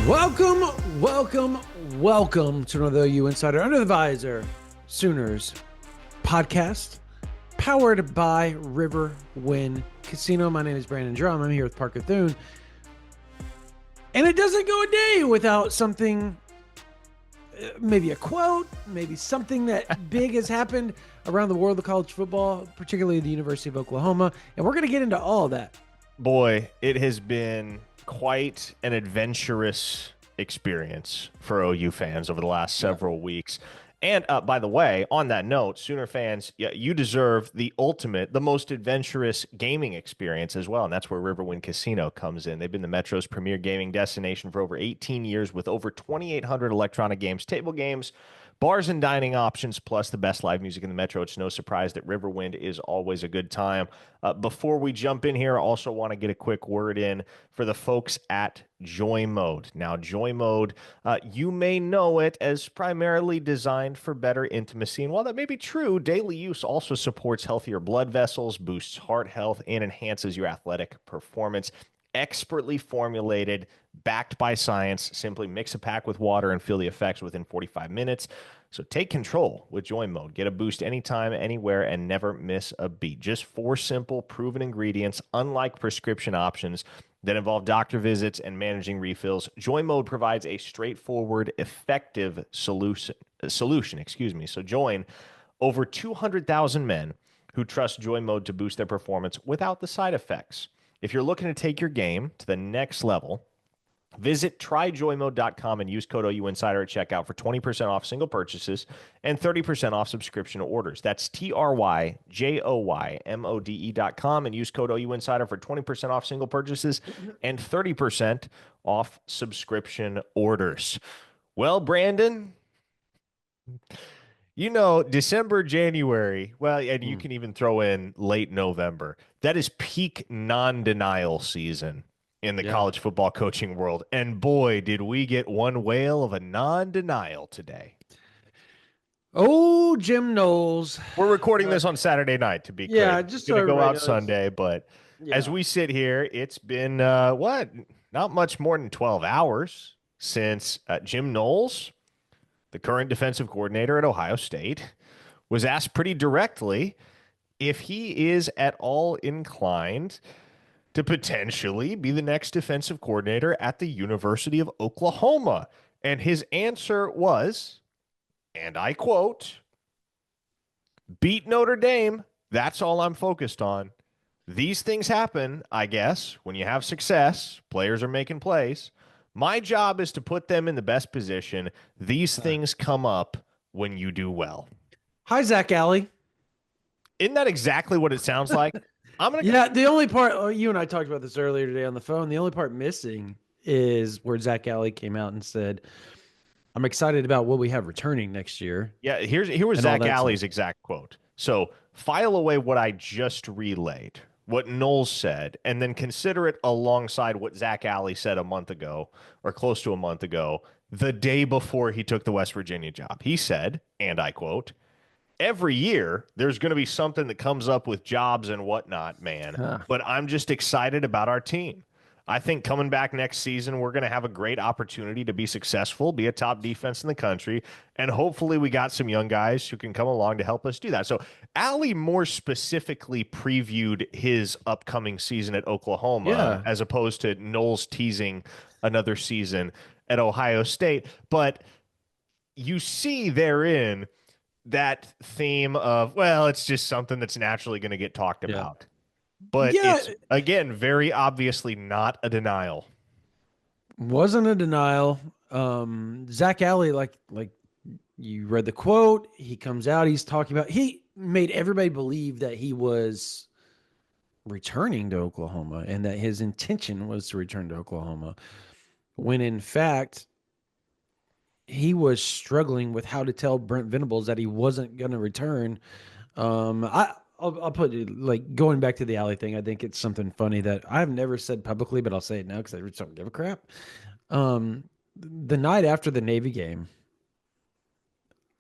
Welcome to another OU Insider Under the Visor Sooners podcast, powered by Riverwind Casino. My name is Brandon Drum. I'm here with Parker Thune. And it doesn't go a day without something, maybe a quote, maybe something that big has happened around the world of college football, particularly the University of Oklahoma. And we're going to get into all of that. Boy, it has been quite an adventurous experience for OU fans over the last several weeks. And by the way, on that note, Sooner fans, you deserve the ultimate, the most adventurous gaming experience as well. And that's where Riverwind Casino comes in. They've been the Metro's premier gaming destination for over 18 years with over 2,800 electronic games, table games, bars and dining options, plus the best live music in the Metro. It's no surprise that Riverwind is always a good time. Before we jump in here, I also want to get a quick word in for the folks at Joy Mode. Now, Joy Mode, you may know it as primarily designed for better intimacy. And while that may be true, daily use also supports healthier blood vessels, boosts heart health, and enhances your athletic performance. Expertly formulated, backed by science. Simply mix a pack with water and feel the effects within 45 minutes. So take control with Joy Mode. Get a boost anytime, anywhere, and never miss a beat. Just 4 simple, proven ingredients, unlike prescription options that involve doctor visits and managing refills. Joy Mode provides a straightforward, effective solution. So join over 200,000 men who trust Joy Mode to boost their performance without the side effects. If you're looking to take your game to the next level, visit tryjoymode.com and use code OUinsider at checkout for 20% off single purchases and 30% off subscription orders. That's tryjoymode.com and use code OUinsider for 20% off single purchases and 30% off subscription orders. Well, Brandon, you know, December, January, well, and you can even throw in late November. That is peak non-denial season in the college football coaching world. And boy, did we get one whale of a non-denial today. Oh, Jim Knowles. We're recording this on Saturday night, to be clear. Yeah, just it's going to go out knows. Sunday, but as we sit here, it's been, not much more than 12 hours since Jim Knowles, the current defensive coordinator at Ohio State, was asked pretty directly if he is at all inclined to potentially be the next defensive coordinator at the University of Oklahoma. And his answer was, and I quote, "Beat Notre Dame. That's all I'm focused on. These things happen, I guess, when you have success. Players are making plays. My job is to put them in the best position. These things come up when you do well." Hi, Zach Alley. Isn't that exactly what it sounds like? The only part, you and I talked about this earlier today on the phone, the only part missing is where Zach Alley came out and said, "I'm excited about what we have returning next year." Yeah, here was Zach Alley's exact quote. So file away what I just relayed, what Knowles said, and then consider it alongside what Zach Alley said a month ago, or close to a month ago, the day before he took the West Virginia job. He said, and I quote, "Every year there's going to be something that comes up with jobs and whatnot, man. But I'm just excited about our team. I think coming back next season, we're going to have a great opportunity to be successful, be a top defense in the country, and hopefully we got some young guys who can come along to help us do that." So Alley more specifically previewed his upcoming season at Oklahoma as opposed to Knowles teasing another season at Ohio State. But you see therein that theme of, well, it's just something that's naturally going to get talked about. But it's, again, very obviously not a denial. Wasn't a denial. Zach Alley, like you read the quote, he comes out, he's talking about, he made everybody believe that he was returning to Oklahoma and that his intention was to return to Oklahoma, when in fact he was struggling with how to tell Brent Venables that he wasn't going to return. I'll put it, like, going back to the Alley thing, I think it's something funny that I've never said publicly, but I'll say it now because I just don't give a crap. The night after the Navy game,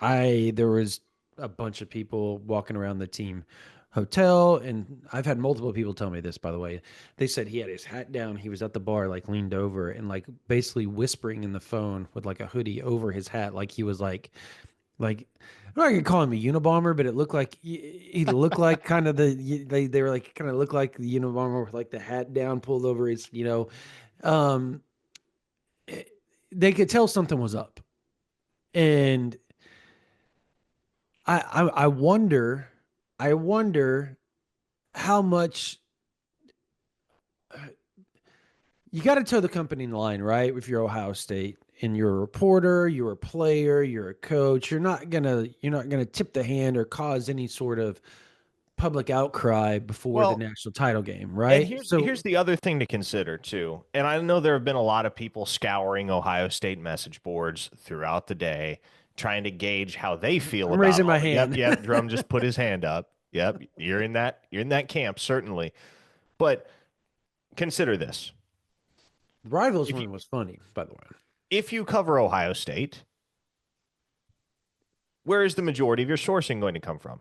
there was a bunch of people walking around the team hotel. And I've had multiple people tell me this, by the way. They said he had his hat down. He was at the bar, like leaned over and like basically whispering in the phone with like a hoodie over his hat. Like he was like, I'm not gonna call him a Unabomber, but it looked like he looked like kind of they were like kind of looked like the Unabomber with like the hat down pulled over his, um, they could tell something was up. And I wonder how much you got to toe the company line, right? If you're Ohio State and you're a reporter, you're a player, you're a coach, you're not gonna tip the hand or cause any sort of public outcry before the Well, national title game, and right? here's the other thing to consider too. And I know there have been a lot of people scouring Ohio State message boards throughout the day, trying to gauge how they feel I'm about raising my all. Yep, hand. yep. Drum just put his hand up. Yep, you're in that camp certainly. But consider this: Rivals if you one was funny, by the way. if you cover Ohio State, where is the majority of your sourcing going to come from?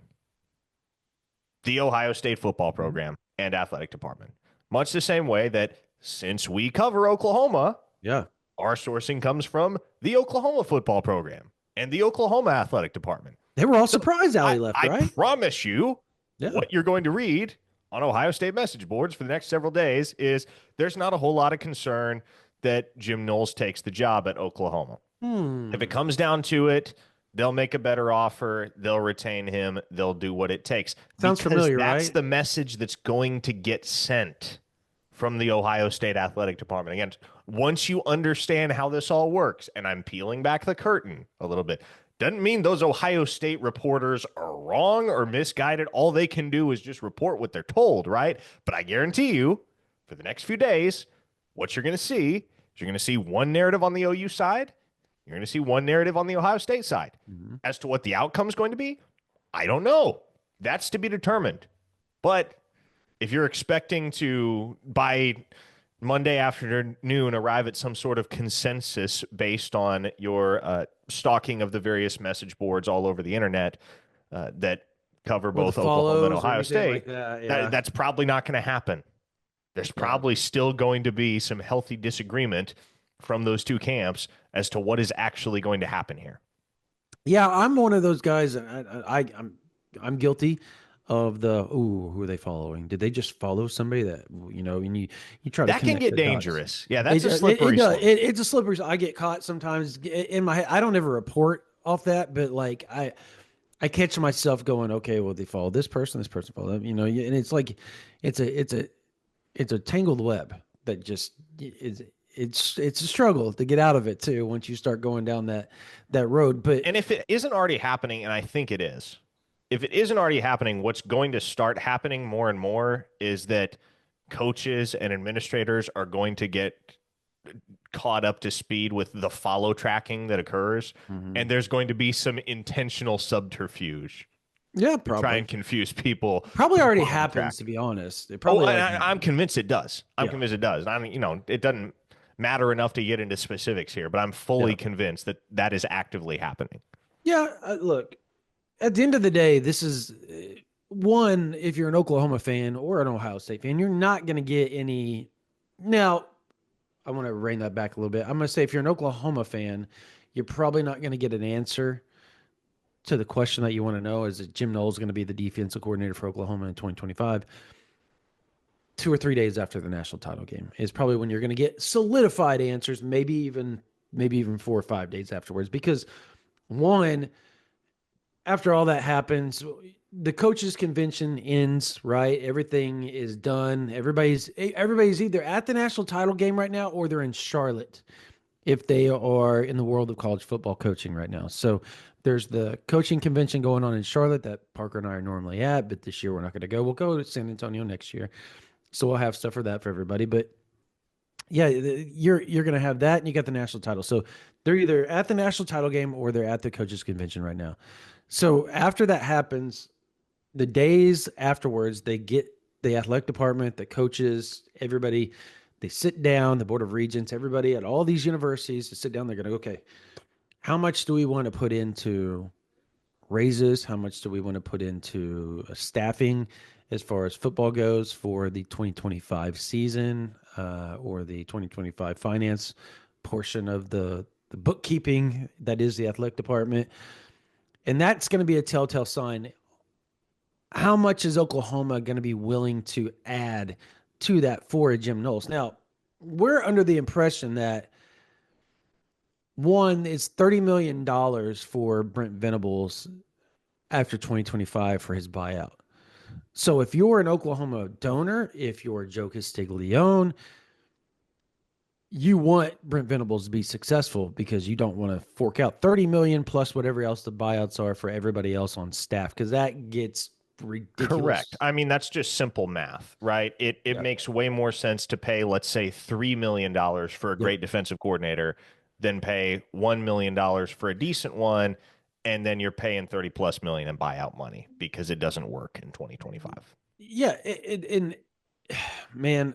The Ohio State football Mhm. program and athletic department. Much the same way that since we cover Oklahoma, Yeah, our sourcing comes from the Oklahoma football program and the Oklahoma athletic department. they were all So surprised Allie left, I right? promise you, Yeah. what you're going to read on Ohio State message boards for the next several days is there's not a whole lot of concern that Jim Knowles takes the job at Oklahoma. If it Hmm. comes down to it, they'll make a better offer. They'll retain him. They'll do what it takes Sounds because familiar, that's right? the message that's going to get sent from the Ohio State Athletic Department. Again, once you understand how this all works, and I'm peeling back the curtain a little bit, doesn't mean those Ohio State reporters are wrong or misguided. All they can do is just report what they're told, right? But I guarantee you, for the next few days, what you're going to see is you're going to see one narrative on the OU side, you're going to see one narrative on the Ohio State side. Mhm. As to what the outcome is going to be, I don't know. That's to be determined. But if you're expecting to, by Monday afternoon, arrive at some sort of consensus based on your stalking of the various message boards all over the internet that cover Or the both Oklahoma and follows or Ohio anything like State, that. Yeah. that's probably not going to happen. There's Yeah. probably still going to be some healthy disagreement from those two camps as to what is actually going to happen here. Yeah, I'm one of those guys. I'm guilty of the who are they following? Did they just follow somebody that and you try to That can connect get the dots. dangerous. Yeah, that's It a it slippery does. slope. It's a slippery. I get caught sometimes in my head. I don't ever report off that, but like I catch myself going, okay, well they follow this person follow them, and it's like it's a it's a it's a tangled web that just is it's a struggle to get out of it too once you start going down that road. But And if it isn't already happening, and I think it is, if it isn't already happening, what's going to start happening more and more is that coaches and administrators are going to get caught up to speed with the follow tracking that occurs. Mhm. And there's going to be some intentional subterfuge Yeah, to try probably. and confuse people Probably who already follow happens, track. to be honest. It Oh, probably already I'm happens. convinced it does. I'm Yeah. convinced it does. I mean, it doesn't matter enough to get into specifics here, but I'm fully Yeah. convinced that that is actively happening. Yeah. Look, at the end of the day, this is one, if you're an Oklahoma fan or an Ohio State fan, you're not going to get any. Now, I want to rein that back a little bit. I'm going to say if you're an Oklahoma fan, you're probably not going to get an answer to the question that you want to know is that Jim Knowles going to be the defensive coordinator for Oklahoma in 2025? 2 or 3 days after the national title game is probably when you're going to get solidified answers, maybe even 4 or 5 days afterwards. Because one, after all that happens, the coaches convention ends, right? Everything is done. Everybody's either at the national title game right now or they're in Charlotte if they are in the world of college football coaching right now. So there's the coaching convention going on in Charlotte that Parker and I are normally at, but this year we're not going to go. We'll go to San Antonio next year. So we'll have stuff for that for everybody. But yeah, you're going to have that, and you got the national title. So they're either at the national title game or they're at the coaches convention right now. So after that happens, the days afterwards, they get the athletic department, the coaches, everybody. They sit down, the board of regents, everybody at all these universities to sit down. They're going to okay, how much do we want to put into raises? How much do we want to put into staffing as far as football goes for the 2025 season or the 2025 finance portion of the bookkeeping that is the athletic department? And that's going to be a telltale sign. How much is Oklahoma going to be willing to add to that for a Jim Knowles? Now, we're under the impression that one, it's $30 million for Brent Venables after 2025 for his buyout. So if you're an Oklahoma donor, if you're Joe Castiglione, you want Brent Venables to be successful because you don't want to fork out 30 million plus whatever else the buyouts are for everybody else on staff, because that gets Correct. ridiculous. I mean, that's just simple math, right? It Yep. makes way more sense to pay, let's say, $3 million for a Yep. great defensive coordinator than pay $1 million for a decent one, and then you're paying 30 plus million in buyout money because it doesn't work in 2025. Yeah. And man,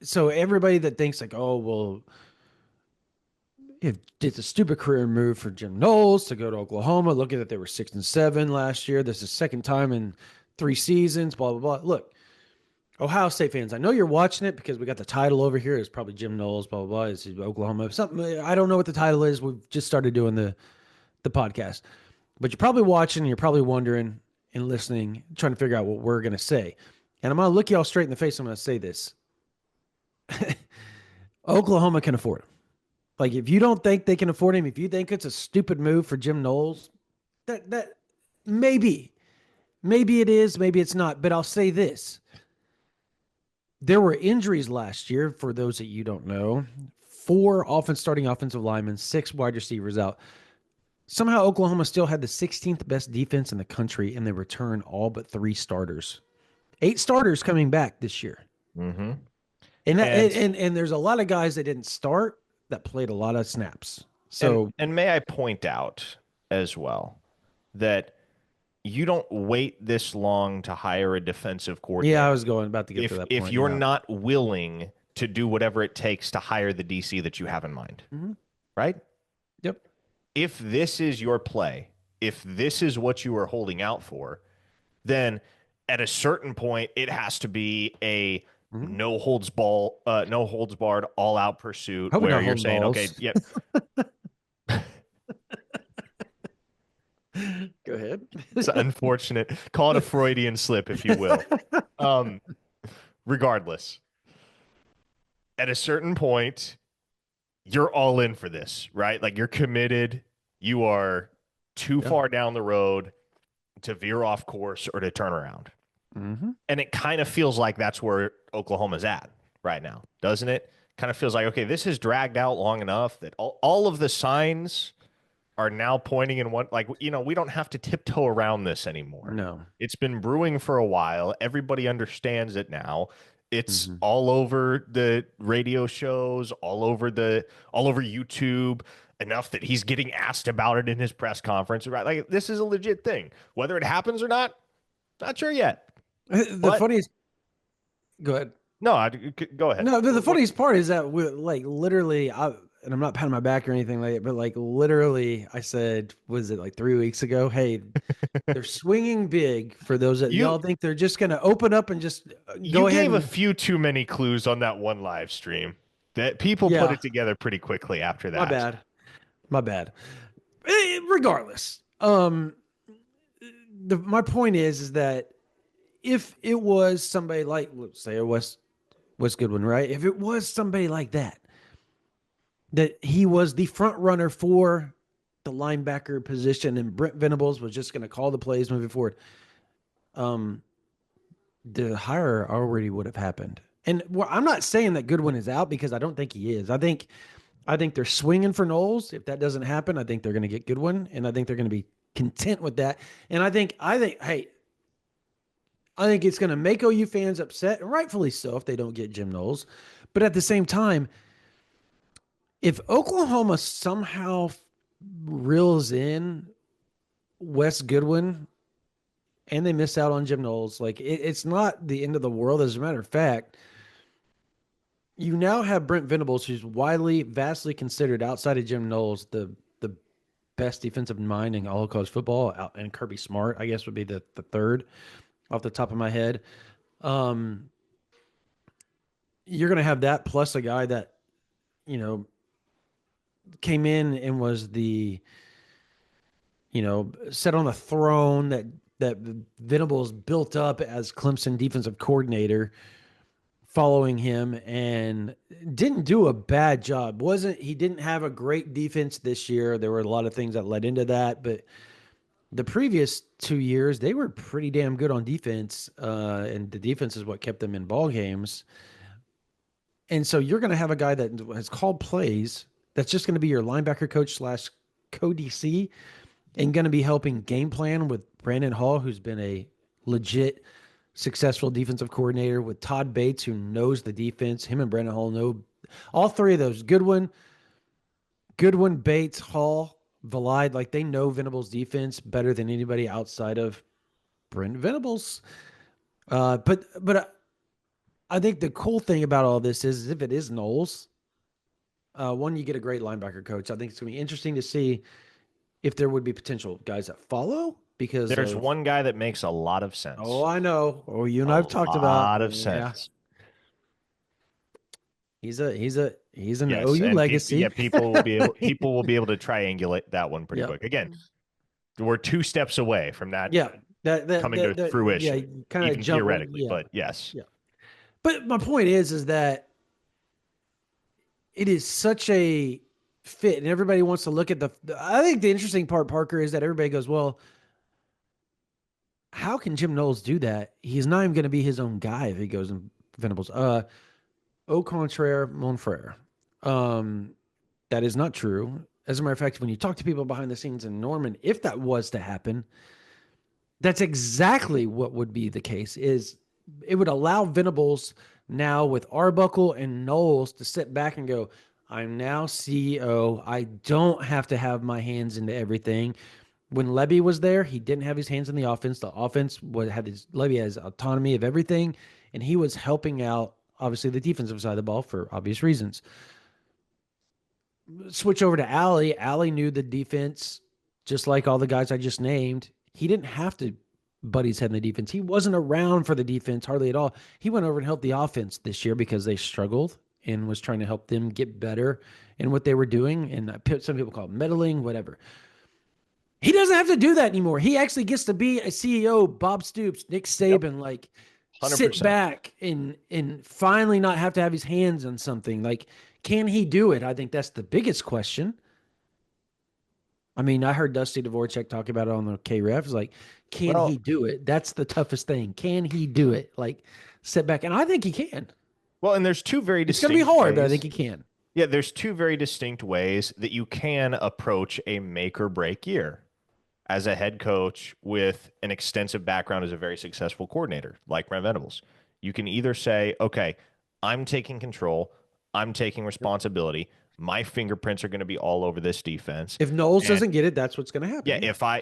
so everybody that thinks like, oh, well, it's a stupid career move for Jim Knowles to go to Oklahoma. Look at it. They were 6-7 last year. This is second time in 3 seasons, blah, blah, blah. Look, Ohio State fans, I know you're watching it because we got the title over here. It's probably Jim Knowles, blah, blah, blah. It's Oklahoma. Something, I don't know what the title is. We've just started doing the podcast. But you're probably watching, you're probably wondering and listening, trying to figure out what we're going to say. And I'm going to look y'all straight in the face. I'm going to say this. Oklahoma can afford him. Like, if you don't think they can afford him, if you think it's a stupid move for Jim Knowles, that maybe it is, maybe it's not. But I'll say this: there were injuries last year. For those that you don't know, four starting offensive linemen, six wide receivers out. Somehow Oklahoma still had the 16th best defense in the country, and they return all but three starters. Eight starters coming back this year. Mm-hmm. And that, And and there's a lot of guys that didn't start that played a lot of snaps. and So and may I point out as well that you don't wait this long to hire a defensive yeah, I coordinator was going about to get to that if point. you're Yeah. not willing to do whatever it takes to hire the DC that you have in mind, Mm-hmm. right? Yep. If this is your play, if this is what you are holding out for, then at a certain point it has to be a Mm-hmm. no holds barred, all out pursuit Hope we're where not you're holding saying, okay, balls. yeah, Go ahead. it's unfortunate. Call it a Freudian slip, if you will. Um, Regardless, at a certain point, you're all in for this, right? Like you're committed. You are too Yeah. far down the road to veer off course or to turn around. Mm-hmm. And it kind of feels like that's where Oklahoma's at right now, doesn't it? Kind of feels like, okay, this has dragged out long enough that all of the signs are now pointing in one, like, we don't have to tiptoe around this anymore. No. It's been brewing for a while. Everybody understands it now. It's Mm-hmm. all over the radio shows, all over YouTube, enough that he's getting asked about it in his press conference. Right? Like this is a legit thing. Whether it happens or not sure yet. The But funniest. Go ahead. no, go ahead. No, the funniest part is that we like literally, and I'm not patting my back or anything like it, but like literally, I said, was it like 3 weeks ago? Hey, they're swinging big for those that you y'all think they're just going to open up and just you go ahead gave a and, few too many clues on that one live stream that people put yeah, it together pretty quickly after my that. bad, my bad. Regardless, my point is that if it was somebody like, let's say, a West Goodwin, right? If it was somebody like that, that he was the front runner for the linebacker position, and Brent Venables was just going to call the plays moving forward, um, the hire already would have happened. And I'm not saying that Goodwin is out because I don't think he is. I think they're swinging for Knowles. If that doesn't happen, I think they're going to get Goodwin, and I think they're going to be content with that. And hey, I think it's going to make OU fans upset, and rightfully so if they don't get Jim Knowles. But at the same time, if Oklahoma somehow reels in Wes Goodwin and they miss out on Jim Knowles, like it's not the end of the world. As a matter of fact, you now have Brent Venables, who's vastly considered outside of Jim Knowles the best defensive mind in all of college football, and Kirby Smart, I guess, would be the third off the top of my head. Um, you're going to have that plus a guy that, you know, came in and was the, set on the throne that Venables built up as Clemson defensive coordinator, following him, and didn't do a bad job. Wasn't He didn't have a great defense this year. There were a lot of things that led into that, but the previous 2 years they were pretty damn good on defense, and the defense is what kept them in ball games. And so you're going to have a guy that has called plays, that's just going to be your linebacker coach slash co-DC, and going to be helping game plan with Brandon Hall, who's been a legit successful defensive coordinator, with Todd Bates, who knows the defense. Him and Brandon Hall know all three of those. Goodwin, Bates, Hall, Valide, like they know Venables' defense better than anybody outside of Brent Venables. But I think the cool thing about all this is if it is Knowles, one, you get a great linebacker coach. I think it's going to be interesting to see if there would be potential guys that follow because There's of. one guy that makes a lot of Oh, sense. I know. Oh, you and A I've talked about. lot of Yeah, sense. he's an Yes, OU and legacy. people will be able to triangulate that one pretty Yeah, quick. Again, we're 2 steps away from that yeah. That coming to yeah. fruition, Kind of even jump. theoretically. Yeah, But yes, yeah. But my point is that it is such a fit, and everybody wants to look at the. I think the interesting part, Parker, is that everybody goes, "Well, how can Jim Knowles do that? He's not even going to be his own guy if he goes in Venables." Au contraire, mon frere. Um, that is not true. As a matter of fact, when you talk to people behind the scenes in Norman, if that was to happen, that's exactly what would be the case. Is it would allow Venables now with Arbuckle and Knowles to sit back and go, I'm now CEO. I don't have to have my hands into everything. When Levy was there, he didn't have his hands in the offense. The offense had his Levy has autonomy of everything, and he was helping out obviously the defensive side of the ball for obvious reasons. Switch over to Allie. Allie knew the defense just like all the guys I just named. He didn't have to butt his head in the defense. He wasn't around for the defense hardly at all. He went over and helped the offense this year because they struggled and was trying to help them get better in what they were doing. And some people call it meddling, whatever. He doesn't have to do that anymore. He actually gets to be a CEO, Bob Stoops, Nick yep, Saban, like 100%. sit back and finally not have to have his hands on something. Like, can he do it? I think that's the biggest question. I mean, I heard Dusty Dvorak talk about it on the KREF. Like, can he Well, do it? That's the toughest thing. Can he do it? Like, sit back. And I think he can. and there's two very It's going to be distinct hard, but I think ways. he can. Yeah, there's two very distinct ways that you can approach a make or break year as a head coach with an extensive background as a very successful coordinator like Brent Venables. You can either say, okay, I'm taking control, I'm taking responsibility, my fingerprints are going to be all over this defense. If Knowles And doesn't get it, that's what's going to happen. yeah,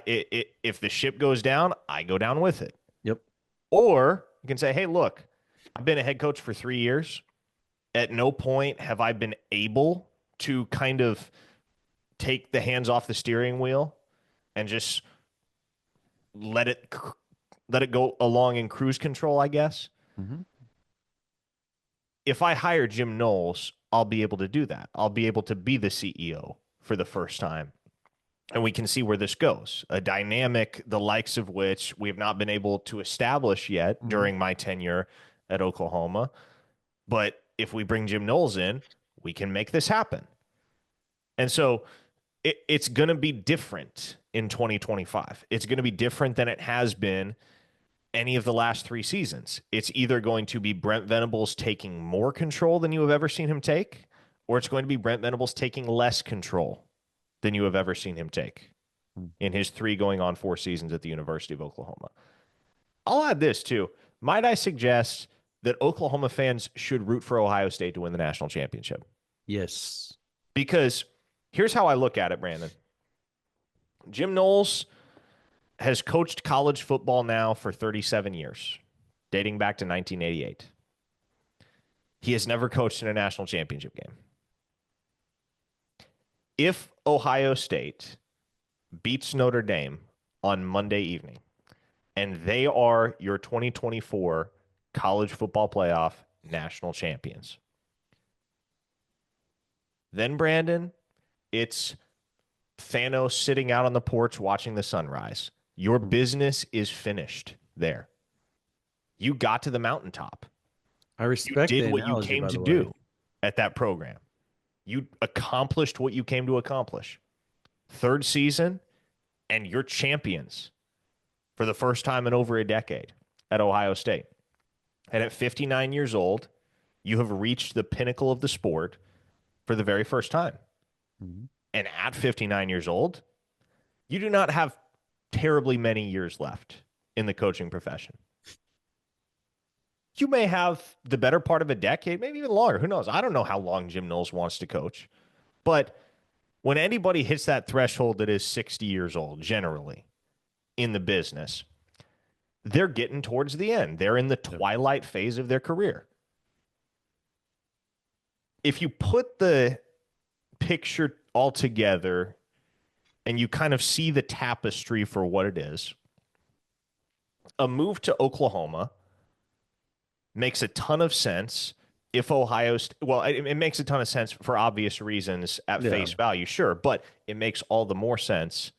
if the ship goes down, I go down with it. Yep. Or you can say, hey, look, I've been a head coach for 3 years. At no point have I been able to kind of take the hands off the steering wheel and just let it go along in cruise control, I guess. Mm-hmm. If I hire Jim Knowles, I'll be able to do that. I'll be able to be the CEO for the first time. And we can see where this goes. A dynamic, the likes of which we have not been able to establish yet during my tenure at Oklahoma. But if we bring Jim Knowles in, we can make this happen. And so it's going to be different in 2025. It's going to be different than it has been any of the last 3 seasons. It's either going to be Brent Venables taking more control than you have ever seen him take, or it's going to be Brent Venables taking less control than you have ever seen him take in his 3 going on 4 seasons at the University of Oklahoma. I'll add this too. Might I suggest that Oklahoma fans should root for Ohio State to win the national championship? Yes. Because here's how I look at it, Brandon. Jim Knowles has coached college football now for 37 years, dating back to 1988. He has never coached in a national championship game. If Ohio State beats Notre Dame on Monday evening, and they are your 2024 college football playoff national champions. Then, Brandon, it's Thanos sitting out on the porch watching the sunrise. Your business is finished there. You got to the mountaintop. I You respect did the what you analogy, came by to the way. do at that program. You accomplished what you came to accomplish. Third season, and you're champions for the first time in over a decade at Ohio State. And at 59 years old, you have reached the pinnacle of the sport for the very first time. Mhm. And at 59 years old, you do not have terribly many years left in the coaching profession. You may have the better part of a decade, maybe even longer. Who knows? I don't know how long Jim Knowles wants to coach. But when anybody hits that threshold that is 60 years old, generally in the business, they're getting towards the end. They're in the Yep. twilight phase of their career. If you put the picture all together and you kind of see the tapestry for what it is, a move to Oklahoma makes a ton of sense if Ohio State, well, it makes a ton of sense for obvious reasons at Yeah. face value, sure, but it makes all the more sense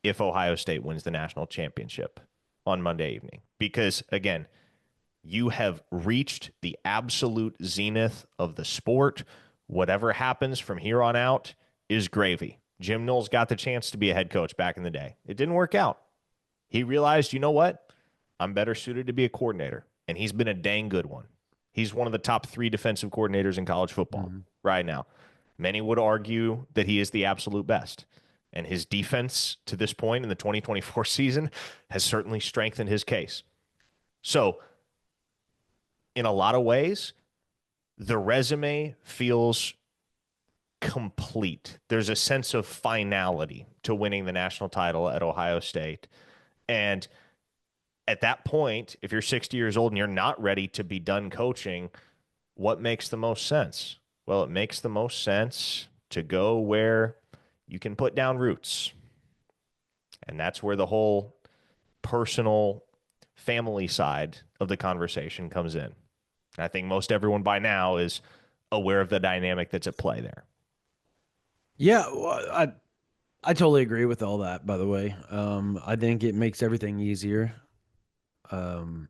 if Ohio State wins the national championship on Monday evening. Because again, you have reached the absolute zenith of the sport. Whatever happens from here on out is gravy. Jim Knowles got the chance to be a head coach back in the day. It didn't work out. He realized, you know what? I'm better suited to be a coordinator. And he's been a dang good one. He's one of the top 3 defensive coordinators in college football Mhm. right now. Many would argue that he is the absolute best. And his defense to this point in the 2024 season has certainly strengthened his case. So, in a lot of ways, the resume feels complete. There's a sense of finality to winning the national title at Ohio State. And at that point, if you're 60 years old and you're not ready to be done coaching, what makes the most sense? Well, it makes the most sense to go where you can put down roots. And that's where the whole personal family side of the conversation comes in. I think most everyone by now is aware of the dynamic that's at play there. Yeah, well, I totally agree with all that, by the way. I think it makes everything easier. Um,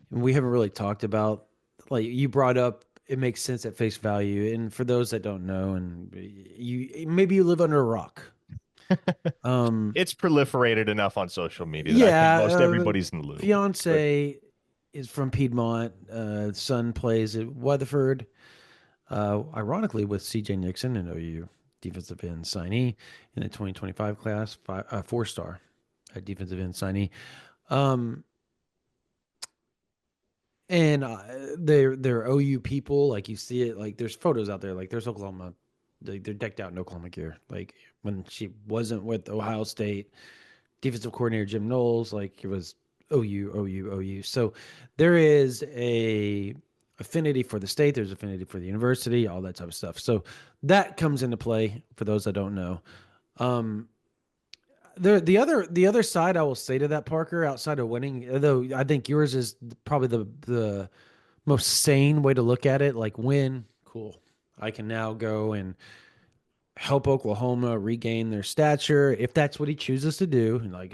we haven't really talked about, like you brought up, it makes sense at face value. And for those that don't know, and you maybe you live under a rock. Um, It's proliferated enough on social media that I think yeah, most everybody's in the loop. But fiance is from Piedmont. Son plays at Weatherford. Ironically, with CJ Nixon and OU defensive end signee in the 2025 class, 4-star defensive end signee. Um, and they're OU people. Like you see it, like there's photos out there. Like there's Oklahoma, they're decked out in Oklahoma gear. Like when she wasn't with Ohio State, defensive coordinator Jim Knowles, like it was OU, OU, OU. So there is a affinity for the state. There's affinity for the university, all that type of stuff. So that comes into play for those that don't know. Um, the other side I will say to that, Parker, outside of winning, though I think yours is probably the most sane way to look at it. Like win, cool. I can now go and help Oklahoma regain their stature if that's what he chooses to do. Like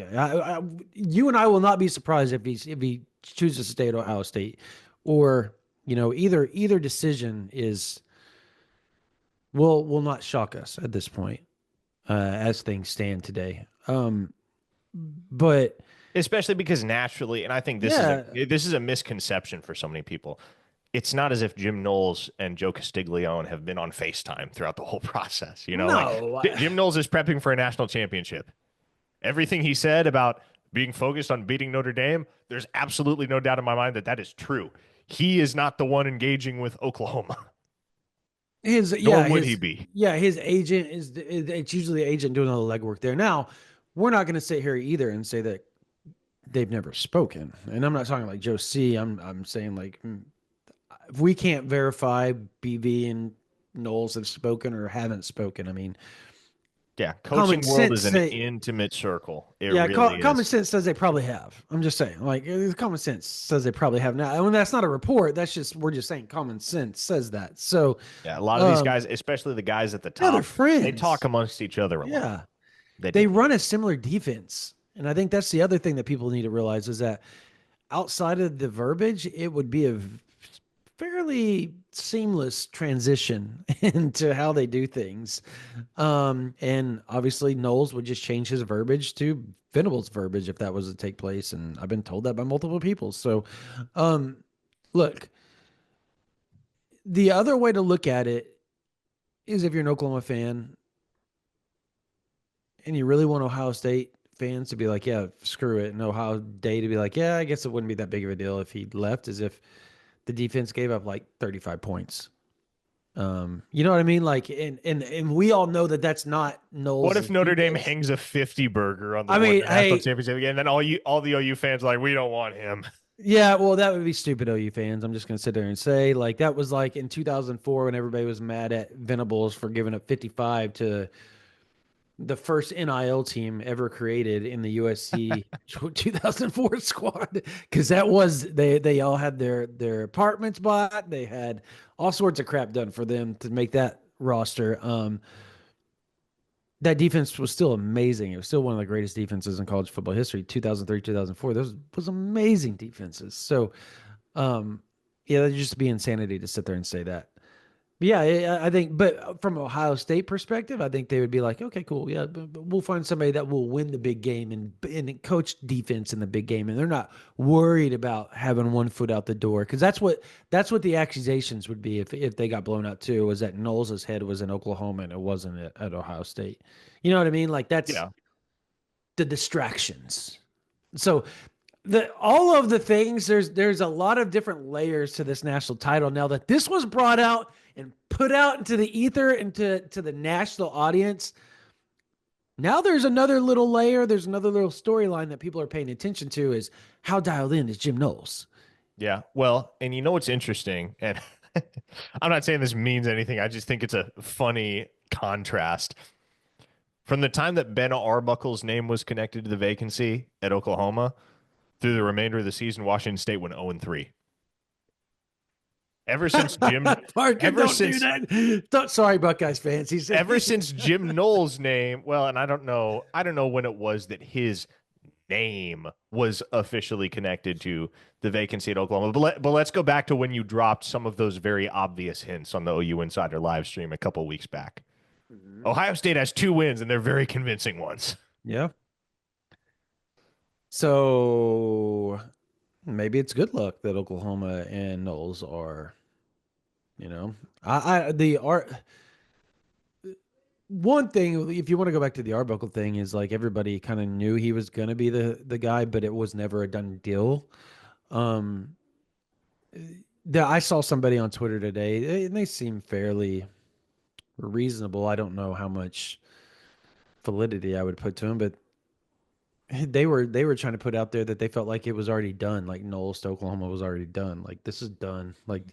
you and I will not be surprised if he chooses to stay at Ohio State, or either decision is will not shock us at this point as things stand today. But especially because naturally, and I think yeah, this is a misconception for so many people. It's not as if Jim Knowles and Joe Castiglione have been on FaceTime throughout the whole process. Like no, Jim Knowles is prepping for a national championship. Everything he said about being focused on beating Notre Dame, there's absolutely no doubt in my mind that that is true. He is not the one engaging with Oklahoma, his nor yeah would he his be. yeah his agent it's usually the agent doing all the legwork there. Now we're not going to sit here either and say that they've never spoken. And I'm not talking like Joe C. I'm saying like if we can't verify BV and Knowles have spoken or haven't spoken. I mean, Yeah, Common coaching world sense is an say, intimate circle. It yeah, really common is. sense says they probably have. I'm just saying, like, common sense says they probably have now. And when that's not a report, that's just we're just saying common sense says that. So, Yeah, a lot of these um, guys, especially the guys at the yeah, they're top, they talk friends. amongst each other a lot. Yeah, They they do. run a similar defense, and I think that's the other thing that people need to realize is that outside of the verbiage, it would be a fairly seamless transition into how they do things. And obviously, Knowles would just change his verbiage to Venable's verbiage if that was to take place. And I've been told that by multiple people. So, um, look, the other way to look at it is if you're an Oklahoma fan and you really want Ohio State fans to be like, yeah, screw it. And Ohio Day to be like, yeah, I guess it wouldn't be that big of a deal if he left, as if the defense gave up like 35 points. You know what I mean? Like, and we all know that that's not What Knowles' if Notre Dame defense. hangs a 50 burger on the I one mean, national hey, championship again? And then all the OU fans are like, we don't want him. yeah, well, that would be stupid, OU fans. I'm just gonna sit there and say, like, that was like in 2004 when everybody was mad at Venables for giving up 55 to the first NIL team ever created in the USC 2004 squad, because that was they all had their apartments bought, they had all sorts of crap done for them to make that roster. That defense was still amazing. It was still one of the greatest defenses in college football history. 2003, 2004, those was amazing defenses. So, um, yeah, that'd just be insanity to sit there and say that. But yeah, I think, but from Ohio State perspective, I think they would be like, okay, cool, yeah, but we'll find somebody that will win the big game and coach defense in the big game, and they're not worried about having one foot out the door, because that's what the accusations would be if they got blown out too, was that Knowles' head was in Oklahoma and it wasn't at Ohio State. You know what I mean? Like that's Yeah. the distractions. So all of the things, there's a lot of different layers to this national title now that this was brought out and put out into the ether, into the national audience. Now there's another little layer, there's another little storyline that people are paying attention to, is how dialed in is Jim Knowles. Yeah. Well, and you know what's interesting? And I'm not saying this means anything. I just think it's a funny contrast. From the time that Ben Arbuckle's name was connected to the vacancy at Oklahoma through the remainder of the season, Washington State went 0-3. Ever since Jim, Parkin, ever don't do since that. Sorry, Buckeyes fans. He said, ever since Jim Knowles' name, well, and I don't know when it was that his name was officially connected to the vacancy at Oklahoma. But let's go back to when you dropped some of those very obvious hints on the OU Insider live stream a couple weeks back. mm-hmm. Ohio State has 2 wins, and they're very convincing ones. Yeah. So maybe it's good luck that Oklahoma and Knowles are, you know, the art. One thing, if you want to go back to the Arbuckle thing, is like everybody kind of knew he was going to be the guy, but it was never a done deal. Um, I saw somebody on Twitter today, and they seem fairly reasonable. I don't know how much validity I would put to him, but they were trying to put out there that they felt like it was already done, like Knowles to Oklahoma was already done. Like this is done. Like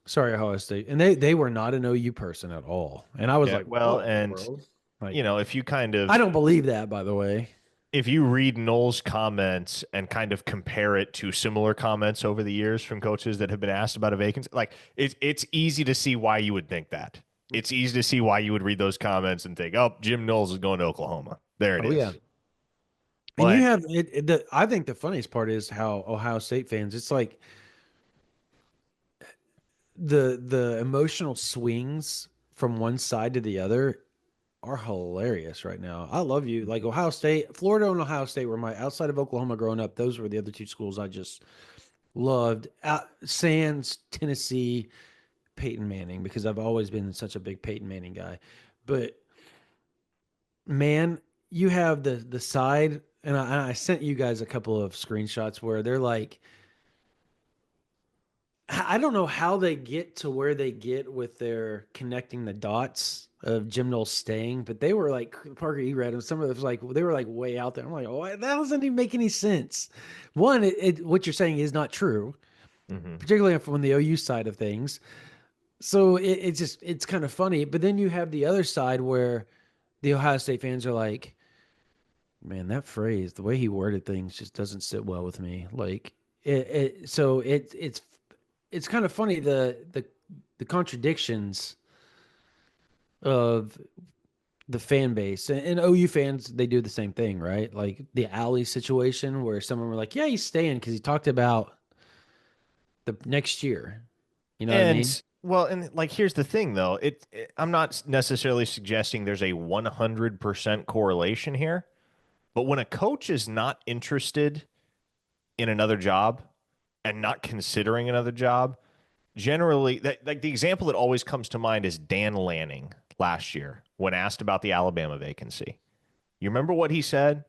sorry, Ohio State, and they were not an OU person at all. And I was Yeah, like, well, what in the and world? Like if you I don't believe that, by the way. if you read Knowles' comments and kind of compare it to similar comments over the years from coaches that have been asked about a vacancy, like it's easy to see why you would think that. It's easy to see why you would read those comments and think, "Oh, Jim Knowles is going to Oklahoma." There it Oh yeah. is. And you But have I think the funniest part is how Ohio State fans, it's like the emotional swings from one side to the other are hilarious right now. I love you. Like Ohio State, Florida and Ohio State were my, outside of Oklahoma growing up, those were the other two schools I just loved. Sans Tennessee, Peyton Manning, because I've always been such a big Peyton Manning guy. But man, you have the side, and I sent you guys a couple of screenshots where they're like, I don't know how they get to where they get with their connecting the dots of Jim Knowles staying, but they were like, Parker, you read them. Some of it was like they were like way out there. I'm like, oh, that doesn't even make any sense. One, what you're saying is not true, mhm. particularly from the OU side of things. So it's kind of funny. But then you have the other side where the Ohio State fans are like, man, that phrase, the way he worded things just doesn't sit well with me. Like so it's kind of funny the contradictions of the fan base and OU fans. They do the same thing, right? Like the alley situation where someone were like, yeah, he's staying because he talked about the next year. You know what I mean? And well, and like here's the thing though. I'm not necessarily suggesting there's a 100% correlation here, but when a coach is not interested in another job and not considering another job, generally that like the example that always comes to mind is Dan Lanning last year when asked about the Alabama vacancy. You remember what he said?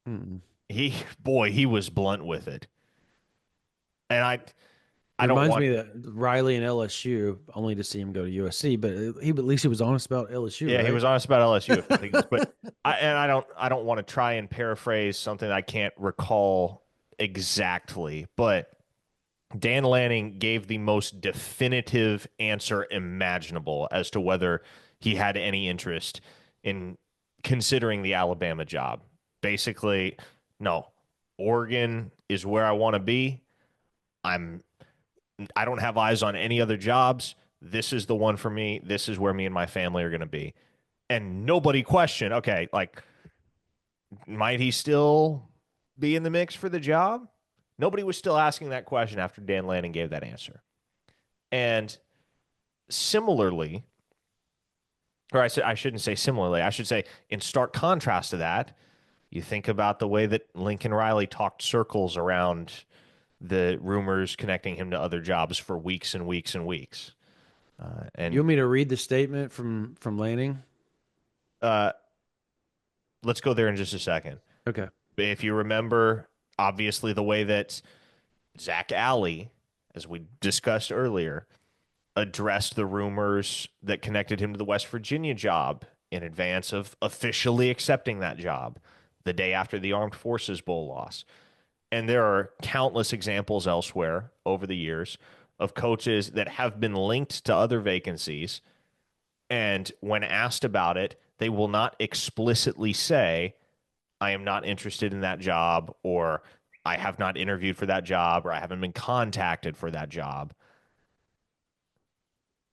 Mm. He boy, he was blunt with it. And I don't Reminds want me that Riley and LSU, only to see him go to USC, but at least he was honest about LSU, yeah, he right? was honest about LSU a few things, but I don't want to try and paraphrase something I can't recall exactly, but Dan Lanning gave the most definitive answer imaginable as to whether he had any interest in considering the Alabama job. Basically, no. Oregon is where I want to be. I'm I don't have eyes on any other jobs. This is the one for me. This is where me and my family are going to be. And nobody questioned, okay, like might he still be in the mix for the job? Nobody was still asking that question after Dan Lanning gave that answer. And similarly, or I shouldn't say similarly, I should say in stark contrast to that, you think about the way that Lincoln Riley talked circles around the rumors connecting him to other jobs for weeks and weeks and weeks. You And want me to read the statement from Lanning? uh, let's go there in just a second. Okay. If you remember, obviously, the way that Zach Alley, as we discussed earlier, addressed the rumors that connected him to the West Virginia job in advance of officially accepting that job the day after the Armed Forces Bowl loss. And there are countless examples elsewhere over the years of coaches that have been linked to other vacancies. And when asked about it, they will not explicitly say, I am not interested in that job, or I have not interviewed for that job, or I haven't been contacted for that job.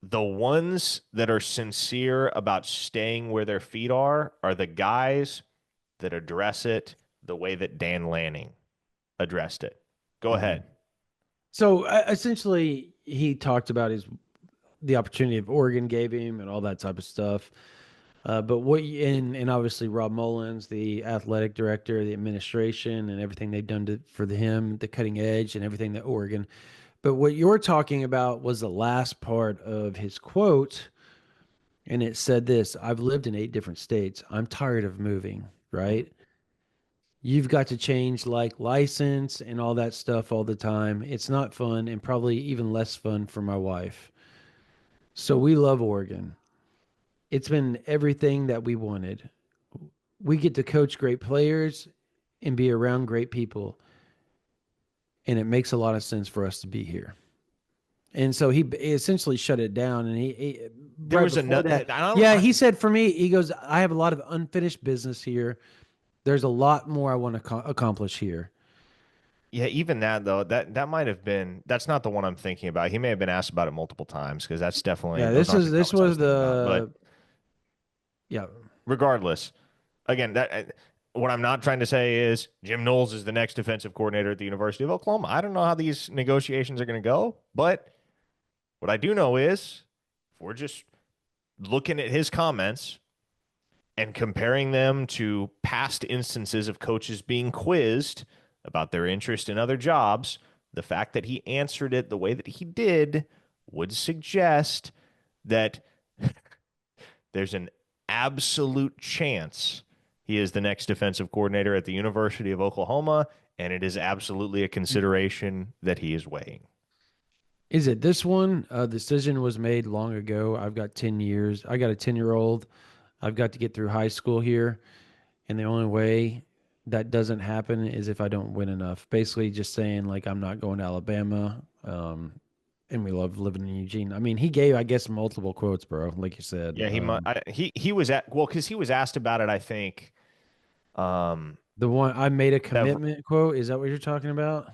The ones that are sincere about staying where their feet are the guys that address it the way that Dan Lanning addressed it. Go Mhm. ahead. So essentially, he talked about the opportunity of Oregon gave him and all that type of stuff. But and obviously Rob Mullins, the athletic director, the administration, and everything they've done for him, the cutting edge, and everything that Oregon. But what you're talking about was the last part of his quote, and it said this: "I've lived in 8 different states. I'm tired of moving." Right? You've got to change like license and all that stuff all the time. It's not fun, and probably even less fun for my wife. So we love Oregon. It's been everything that we wanted. We get to coach great players and be around great people. And it makes a lot of sense for us to be here. And so he essentially shut it down. And There right was before another. that, I don't. yeah, he said for me, he goes, I have a lot of unfinished business here. There's a lot more I want to accomplish here. Yeah, even that though, that might have been. That's not the one I'm thinking about. He may have been asked about it multiple times because that's definitely Yeah, those aren't the this comments I was was thinking about. But yeah, regardless, again, that what I'm not trying to say is Jim Knowles is the next defensive coordinator at the University of Oklahoma. I don't know how these negotiations are going to go, but what I do know is if we're just looking at his comments and comparing them to past instances of coaches being quizzed about their interest in other jobs, the fact that he answered it the way that he did would suggest that there's an absolute chance he is the next defensive coordinator at the University of Oklahoma, and it is absolutely a consideration that he is weighing. is it this one? Decision was made long ago. I've got 10 years. I got a 10-year-old. I've got to get through high school here. And the only way that doesn't happen is if I don't win enough. Basically, just saying, like, I'm not going to Alabama. and we love living in Eugene. I mean, he gave, I guess, multiple quotes, bro. Like you said, Yeah, he was at well because he was asked about it. I think um the one I made a several commitment quote. Is that what you're talking about?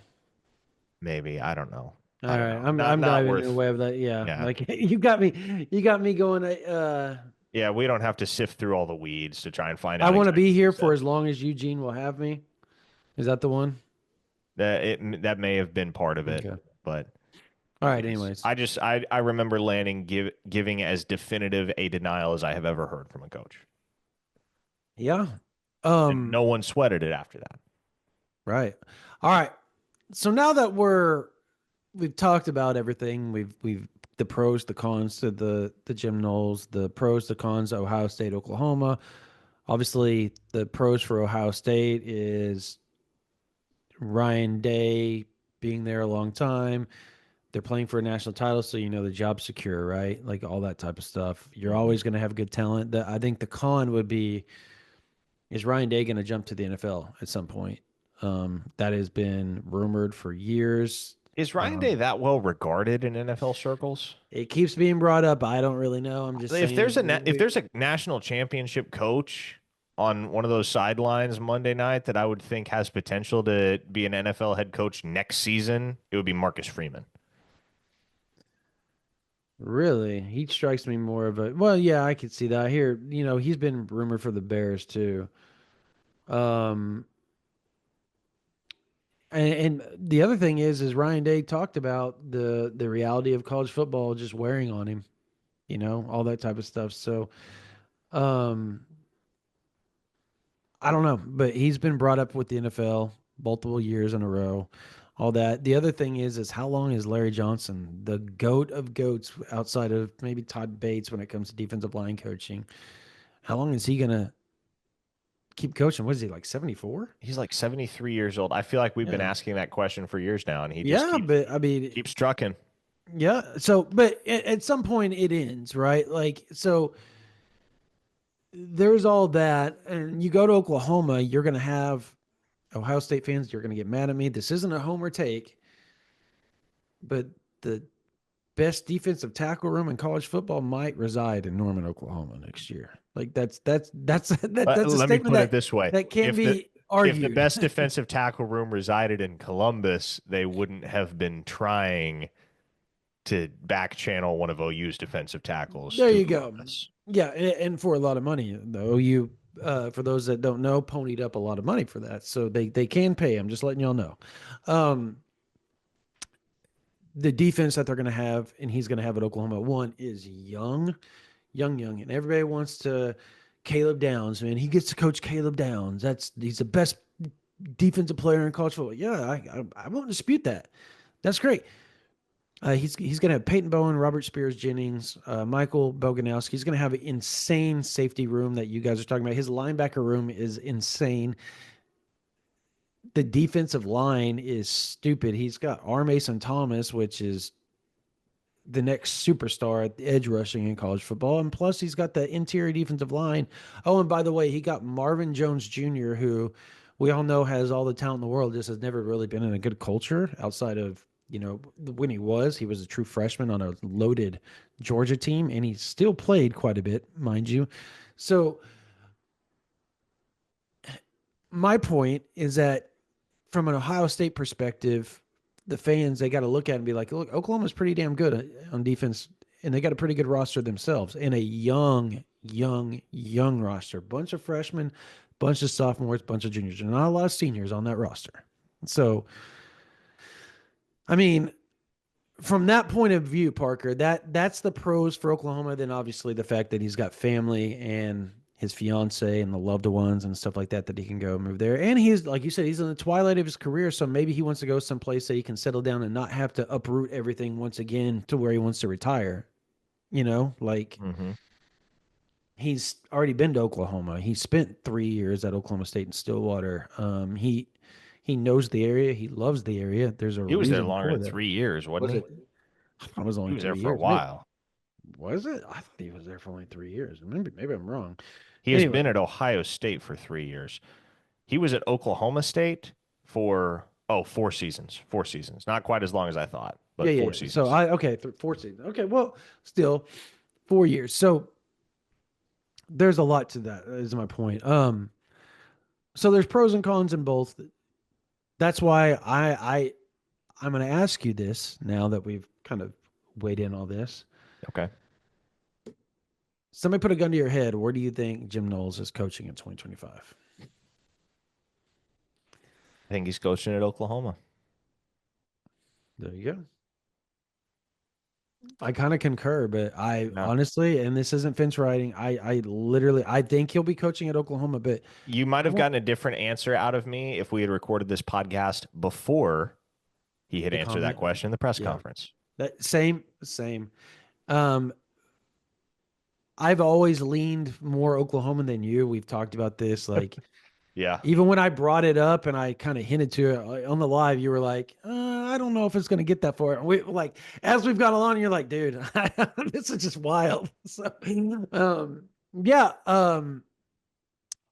maybe I don't know. All I don't right, know. I'm Not diving in a worth. way of that. Yeah, Yeah, like you got me going. yeah. We don't have to sift through all the weeds to try and find I out want to exactly be what he here for said. as long as Eugene will have me. Is that the one? That may have been part of it, Okay. but All right. yes, Anyways, I remember Lanning giving as definitive a denial as I have ever heard from a coach, yeah. and Um. no one sweated it after that. Right. All right. So now that we've talked about everything, we've the pros, the cons to the Jim Knowles, the pros, the cons, Ohio State, Oklahoma. Obviously, the pros for Ohio State is Ryan Day being there a long time. They're playing for a national title, so you know the job's secure, right? Like all that type of stuff. You're Hmm. always going to have good talent. I think the con would be is Ryan Day going to jump to the NFL at some point? That has been rumored for years. Is Ryan Day Um, that well regarded in NFL circles? it keeps being brought up. I don't really know. I'm just If there's saying. if there's a national championship coach on one of those sidelines Monday night that I would think has potential to be an NFL head coach next season, it would be Marcus Freeman. Really, he strikes me more of a. Well, yeah, I could see that. Here, he's been rumored for the Bears too. Um, and the other thing is Ryan Day talked about the reality of college football just wearing on him. All that type of stuff. So, um, I don't know, but he's been brought up with the NFL multiple years in a row. All that. The other thing is how long is Larry Johnson, the goat of goats, outside of maybe Todd Bates when it comes to defensive line coaching? How long is he gonna keep coaching? What is he like 74? He's like 73 years old. I feel like we've been Yeah, asking that question for years now, and he just yeah, but I mean, keeps trucking. yeah. So, but at some point it ends, right? Like, so there's all that, and you go to Oklahoma, you're gonna have Ohio State fans. You're gonna get mad at me. This isn't a homer take, but the best defensive tackle room in college football might reside in Norman, Oklahoma next year. Like that's a Let me statement put it that this way: that can't be if the argued. best defensive tackle room resided in Columbus, they wouldn't have been trying to back channel one of OU's defensive tackles There to you go. Columbus. Yeah, and for a lot of money, though, you for those that don't know, ponied up a lot of money for that, so they can pay. I'm just letting y'all know. Um, the defense that they're going to have, and he's going to have at Oklahoma, one is young, young, young, and everybody wants to. Caleb Downs, man, he gets to coach Caleb Downs. He's the best defensive player in college football. Yeah, I won't dispute that. That's great. He's going to have Peyton Bowen, Robert Spears Jennings, Michael Boganowski. He's going to have an insane safety room that you guys are talking about. His linebacker room is insane. The defensive line is stupid. He's got R. Mason Thomas, which is the next superstar at the edge rushing in college football. And plus, he's got the interior defensive line. Oh, and by the way, he got Marvin Jones Jr., who we all know has all the talent in the world, just has never really been in a good culture outside of, when he was a true freshman on a loaded Georgia team, and he still played quite a bit, mind you. So, my point is that from an Ohio State perspective, the fans they got to look at it and be like, look, Oklahoma's pretty damn good on defense, and they got a pretty good roster themselves, and a young, young, young roster, bunch of freshmen, bunch of sophomores, bunch of juniors, and not a lot of seniors on that roster. So, I mean, from that point of view, Parker, that's the pros for Oklahoma. Then obviously the fact that he's got family and his fiance and the loved ones and stuff like that he can go move there. And he's like you said, he's in the twilight of his career, so maybe he wants to go someplace that he can settle down and not have to uproot everything once again to where he wants to retire. Like Hmm. he's already been to Oklahoma. He spent 3 years at Oklahoma State in Stillwater. He knows the area. He loves the area. There's a He was there reason longer for than that. 3 years, wasn't Was he? it? I thought it was He only was there three for a years. Maybe while. was it? I thought he was there for only 3 years. Maybe I'm wrong. He has Anyway, been at Ohio State for 3 years. He was at Oklahoma State for 4 seasons. 4 seasons. Not quite as long as I thought. Yeah, but yeah, four yeah. So seasons. okay, 4 seasons. Okay, well, still 4 years. So there's a lot to that. Is my point. So there's pros and cons in both. That's why I'm going to ask you this now that we've kind of weighed in all this. Okay. Somebody put a gun to your head. Where do you think Jim Knowles is coaching in 2025? I think he's coaching at Oklahoma. There you go. I kind of concur, but I Yeah. honestly, and this isn't fence riding, I literally, I think he'll be coaching at Oklahoma, but You might I have want gotten a different answer out of me if we had recorded this podcast before he had the answered that comment. question in the press Yeah, conference. that same. Um, I've always leaned more Oklahoma than you. We've talked about this, like Yeah. even when I brought it up and I kind of hinted to it on the live, you were like, I don't know if it's going to get that far. We like as we've gone along, you're like, dude, this is just wild. So, yeah,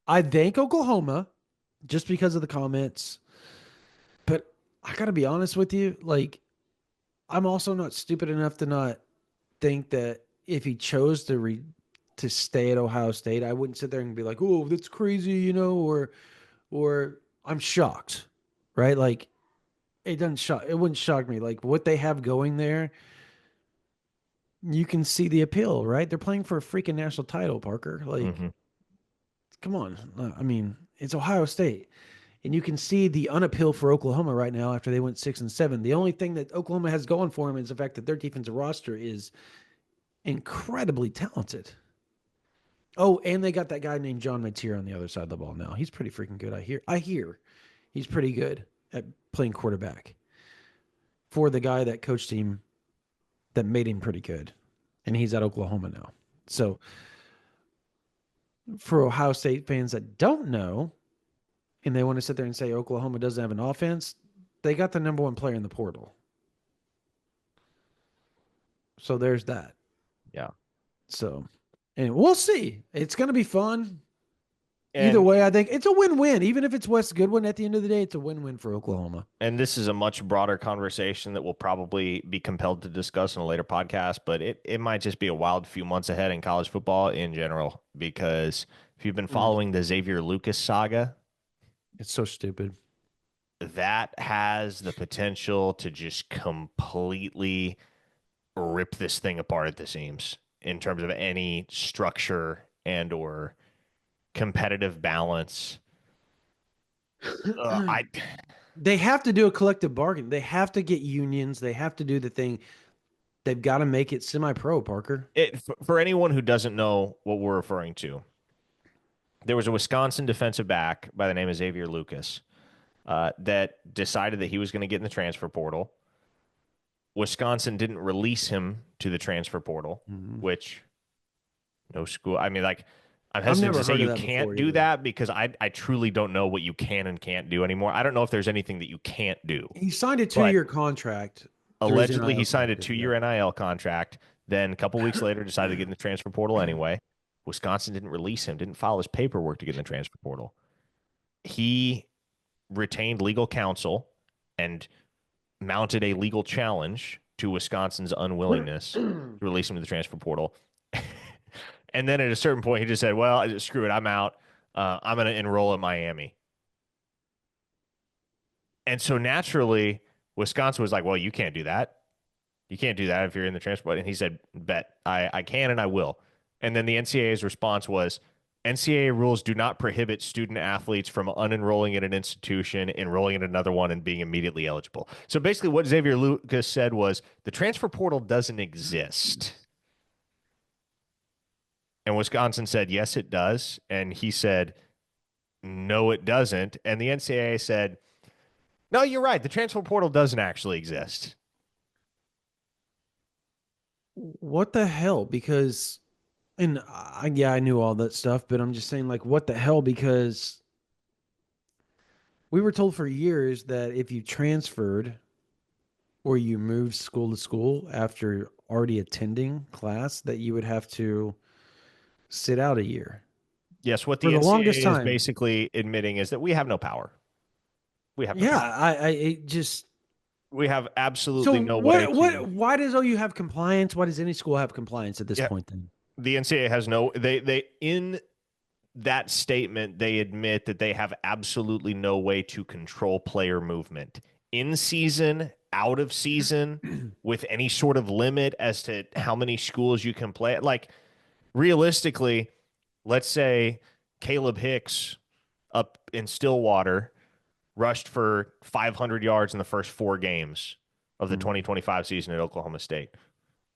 I think Oklahoma just because of the comments, but I got to be honest with you, like I'm also not stupid enough to not think that if he chose to stay at Ohio State, I wouldn't sit there and be like, "Oh, that's crazy," or I'm shocked, right? Like it wouldn't shock me. Like what they have going there, you can see the appeal, right? They're playing for a freaking national title, Parker. Like, Hmm. come on. I mean, it's Ohio State. And you can see the unappeal for Oklahoma right now after they went 6-7. The only thing that Oklahoma has going for them is the fact that their defensive roster is incredibly talented. Oh, and they got that guy named John Mateer on the other side of the ball now. He's pretty freaking good. I hear he's pretty good at playing quarterback for the guy that coached him that made him pretty good. And he's at Oklahoma now. So for Ohio State fans that don't know and they want to sit there and say Oklahoma doesn't have an offense, they got the number one player in the portal. So there's that. Yeah. So and we'll see. It's going to be fun. Either And way, I think it's a win-win. Even if it's Wes Goodwin at the end of the day, it's a win-win for Oklahoma. and this is a much broader conversation that we'll probably be compelled to discuss in a later podcast, but it might just be a wild few months ahead in college football in general because if you've been Mm. following the Xavier Lucas saga, It's so stupid. that has the potential to just completely rip this thing apart at the seams in terms of any structure and or competitive balance. I They have to do a collective bargain. They have to get unions. They have to do the thing. They've got to make it semi-pro, Parker. for anyone who doesn't know what we're referring to, there was a Wisconsin defensive back by the name of Xavier Lucas that decided that he was going to get in the transfer portal. Wisconsin didn't release him to the transfer portal, Mhm. which no school. I mean, like, I'm I've hesitant never to say heard of you that can't before do either. that because I truly don't know what you can and can't do anymore. I don't know if there's anything that you can't do, He signed a but two-year contract through his allegedly he NIL signed a contract. Yeah. 2 year NIL contract. Then a couple weeks later decided to get in the transfer portal anyway. Wisconsin didn't release him, didn't file his paperwork to get in the transfer portal. He retained legal counsel and mounted a legal challenge to Wisconsin's unwillingness to release him to the transfer portal. And then at a certain point, he just said, "Well, screw it, I'm out. I'm going to enroll at Miami." And so naturally, Wisconsin was like, "Well, you can't do that. You can't do that if you're in the transfer portal." And he said, "Bet I can and I will." And then the NCAA's response was, "NCAA rules do not prohibit student athletes from unenrolling in an institution, enrolling in another one, and being immediately eligible." So basically, what Xavier Lucas said was the transfer portal doesn't exist. And Wisconsin said, "Yes, it does." And he said, "No, it doesn't." And the NCAA said, "No, you're right. The transfer portal doesn't actually exist." What the hell? Because, and yeah, I knew all that stuff, but I'm just saying, like, what the hell? Because we were told for years that if you transferred or you moved school to school after already attending class, that you would have to sit out a year Yes, what for the the longest NCAA is time. basically admitting is that we have no power. We have no Yeah, power. I it just We have So absolutely no way what to. why does OU have compliance? Why does any school have compliance at this Yeah, point then? the NCAA has no. They in that statement they admit that they have absolutely no way to control player movement in season, out of season, with any sort of limit as to how many schools you can play. Like realistically, let's say Caleb Hicks up in Stillwater rushed for 500 yards in the first 4 games of the Mm. 2025 season at Oklahoma State.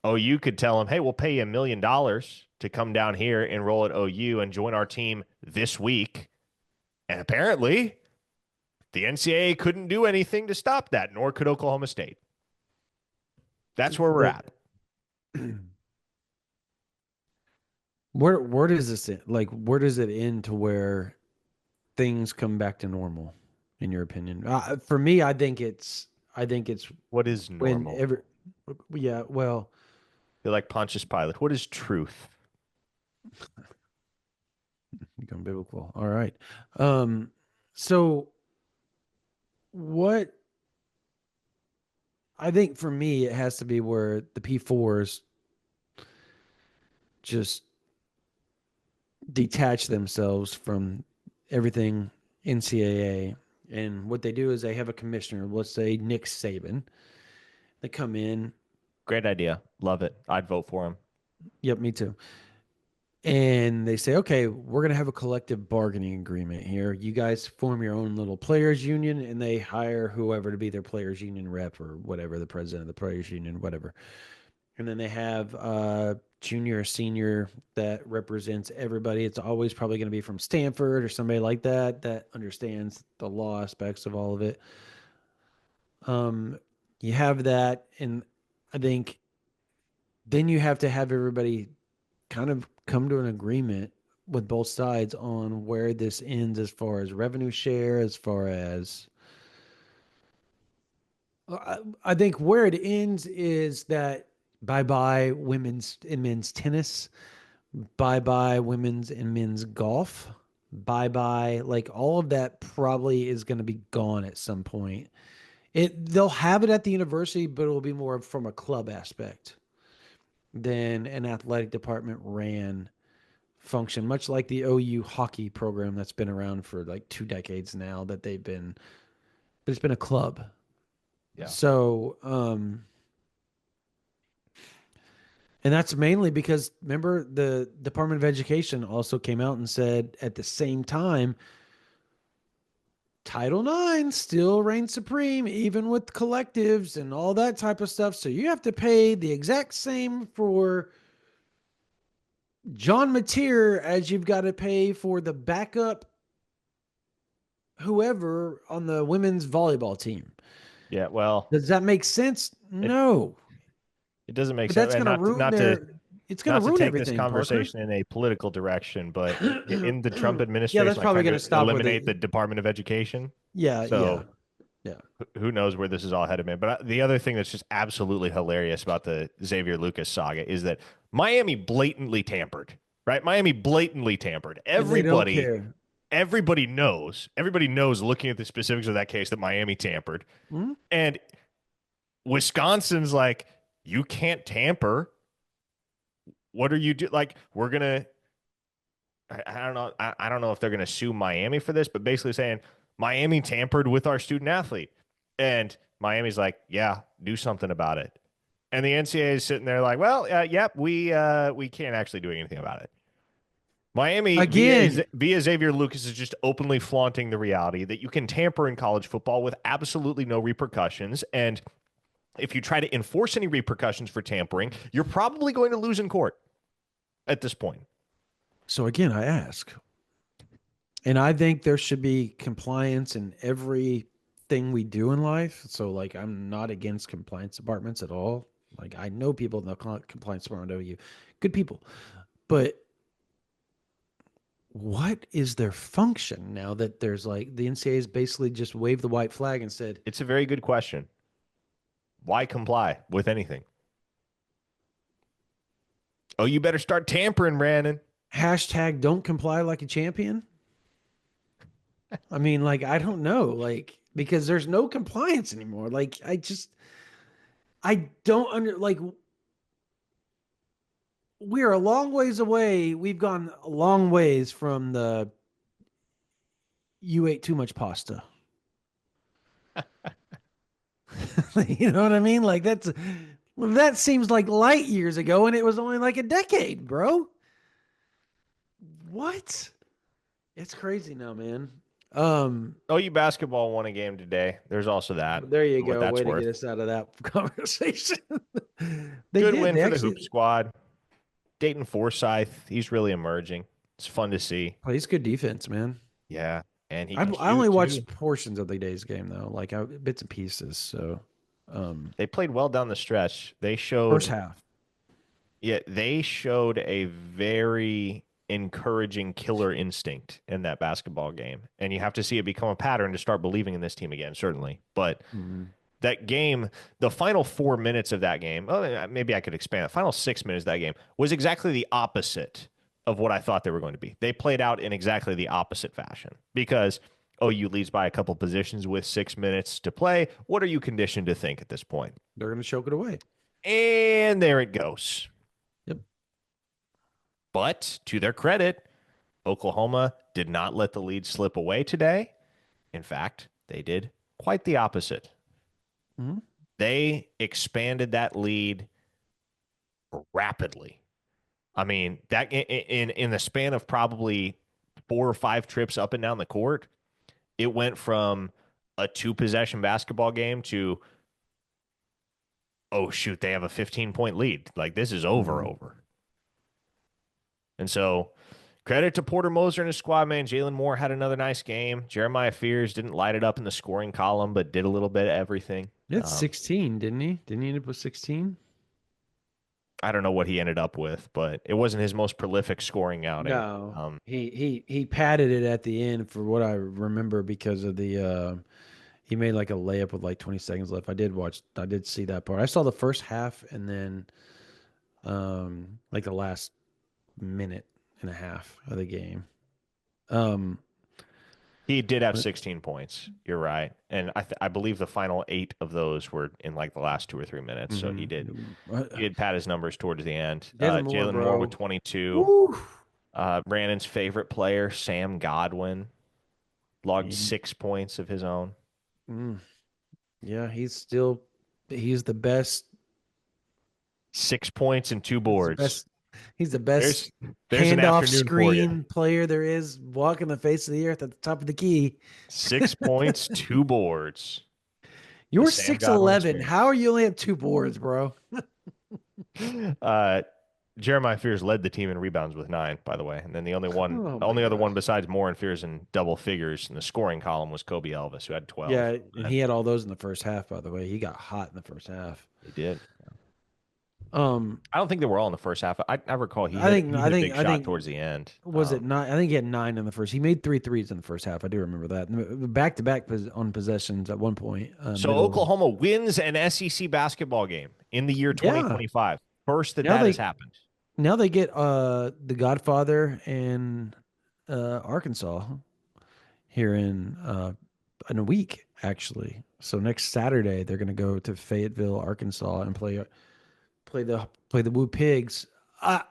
OU could tell him, hey, we'll pay you $1 million to come down here, enroll at OU, and join our team this week. And apparently, the NCAA couldn't do anything to stop that, nor could Oklahoma State. That's where we're The at. where does this end? Like where does it end to where things come back to normal, in your opinion? For me, I think it's What is when normal? every yeah, well, You're like Pontius Pilate. What is truth? become biblical. All right. Um, so what I think for me, it has to be where the P4s just detach themselves from everything NCAA. And what they do is they have a commissioner, let's say Nick Saban. They come in. Great idea. Love it. I'd vote for him. Yep, me too. And they say, okay, we're going to have a collective bargaining agreement here. You guys form your own little players union, and they hire whoever to be their players union rep or whatever, the president of the players union, whatever. And then they have junior or senior that represents everybody. It's always probably going to be from Stanford or somebody like that that understands the law aspects of all of it. Um, you have that, and I think then you have to have everybody kind of come to an agreement with both sides on where this ends as far as revenue share, as far as I think where it ends is that bye bye women's and men's tennis, bye bye women's and men's golf, bye bye like all of that probably is going to be gone at some point. They'll have it at the university, but it will be more from a club aspect than an athletic department ran function, much like the OU hockey program that's been around for like 2 decades now. That they've been, but it's been a club. Yeah. So, and that's mainly because remember the Department of Education also came out and said at the same time Title IX still reigns supreme, even with collectives and all that type of stuff. So you have to pay the exact same for John Mateer as you've got to pay for the backup whoever on the women's volleyball team. Yeah. Well, Does that make sense? it No. it doesn't make But sense. that's And going to ruin their it's going to not to ruin take this everything, Parker. conversation in a political direction, but in the Trump Yeah, that's administration, like probably trying going to to stop where eliminate they the Department of Education. yeah, yeah. So Yeah. who knows where this is all headed, man. But the other thing that's just absolutely hilarious about the Xavier Lucas saga is that Miami blatantly tampered, right? Miami blatantly tampered. And they don't care. Everybody knows looking at the specifics of that case that Miami tampered. Hmm? And Wisconsin's like, you can't tamper. What are you do? Like, we're gonna. I don't know. I don't know if they're gonna sue Miami for this, but basically saying Miami tampered with our student athlete, and Miami's like, yeah, do something about it. And the NCAA is sitting there like, well, yep, we can't actually do anything about it. Miami Again, via Xavier Lucas is just openly flaunting the reality that you can tamper in college football with absolutely no repercussions, and if you try to enforce any repercussions for tampering, you're probably going to lose in court at this point. so again, I ask, and I think there should be compliance in everything we do in life. So, like, I'm not against compliance departments at all. Like, I know people in the compliance department of you, good people, but what is their function now that there's like the NCAA has basically just waved the white flag and said, It's a very good question. Why comply with anything? Oh, you better start tampering, Brandon. hashtag don't comply like a champion? I mean, like, I don't know. Like, because there's no compliance anymore. Like I don't under like we're a long ways away. We've gone a long ways from the you ate too much pasta. You know what I mean? Like that seems like light years ago and it was only like a decade, bro. What? It's crazy now, man. OU basketball won a game today. There's also that, There you for what go. that's Way to get worth. us out of that conversation. They Good did. win They for the Hoop actually Squad. Dayton Forsyth, he's really emerging. It's fun to see. plays good defense, man. Yeah, and he I can I shoot only too. watched portions of the day's game though, like bits and pieces. So, They played well down the stretch. first half. They showed a very encouraging killer instinct in that basketball game. And you have to see it become a pattern to start believing in this team again, certainly. But Mhm. that game, the final 4 minutes of that game, oh, maybe I could expand it. Final 6 minutes of that game was exactly the opposite of what I thought they were going to be. They played out in exactly the opposite fashion because OU leads by a couple positions with 6 minutes to play. What are you conditioned to think at this point? They're going to choke it away. And there it goes. Yep. But to their credit, Oklahoma did not let the lead slip away today. In fact, they did quite the opposite. Mhm. They expanded that lead rapidly. I mean, that in the span of probably 4 or 5 trips up and down the court, it went from a 2 possession basketball game to, oh shoot, they have a 15-point lead. Like this is Mhm. over. And so credit to Porter Moser and his squad, man. Jalen Moore had another nice game. Jeremiah Fears didn't light it up in the scoring column, but did a little bit of everything. It's 16, didn't he? Didn't he end up with 16? I don't know what he ended up with, but it wasn't his most prolific scoring outing. No. He padded it at the end for what I remember because of the he made like a layup with like 20 seconds left. I did see that part. I saw the first half and then like the last minute and a half of the game. Um He did have 16 points. You're right, and I believe the final 8 of those were in like the last 2 or 3 minutes. So he did pad his numbers towards the end. Jalen Moore, Jalen Moore with bro. 22. Woo. Brandon's favorite player, Sam Godwin, logged He- 6 points of his own. mm, yeah, he's the best. 6 points and two He's the boards. best. He's the best There's there's an handoff afternoon for you. screen player there is walking the face of the earth at the top of the key. 6 points, 2 boards. The You're Sam Godwin 6'11". experience. How are you only have 2 boards, bro? Uh, Jeremiah Fears led the team in rebounds with 9, by the way, and then Oh the my only other one gosh. besides Moore and Fears in double figures in the scoring column was Kobe Elvis, who had 12. Yeah, and he had all those in the first half, by the way. He got hot in the first half. He did. Um, I don't think they were all in the first half. I recall I think he I hit a think big I shot think towards the end. was it nine? I think he had 9 in the first. He made three threes in the first half. I do remember that. Back to back on possessions at one point. So Middle. Oklahoma wins an SEC basketball game in the year Yeah. 2025. First Now that has they happened. now they get the Godfather and Arkansas here in a week actually. So next Saturday they're going to go to Fayetteville, Arkansas, and play the Woo Pigs, uh,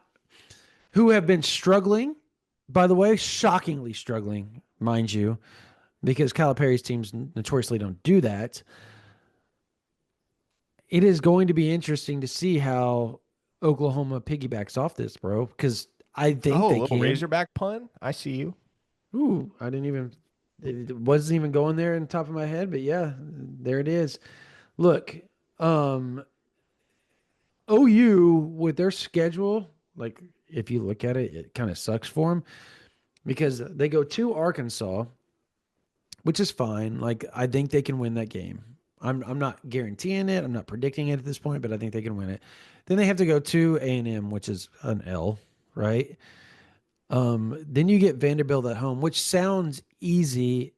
who have been struggling. By the way, shockingly struggling, mind you, because Calipari's teams notoriously don't do that. It is going to be interesting to see how Oklahoma piggybacks off this, bro, because I think Oh, a they little can. Razorback pun. I see you. Ooh, I didn't even. It wasn't even going there in the top of my head, but yeah, there it is. Look, um, OU with their schedule, like if you look at it, it kind of sucks for them because they go to Arkansas, which is fine. Like I think they can win that game. I'm not guaranteeing it. I'm not predicting it at this point, but I think they can win it. Then they have to go to A&M, which is an L, right? Then you get Vanderbilt at home, which sounds easy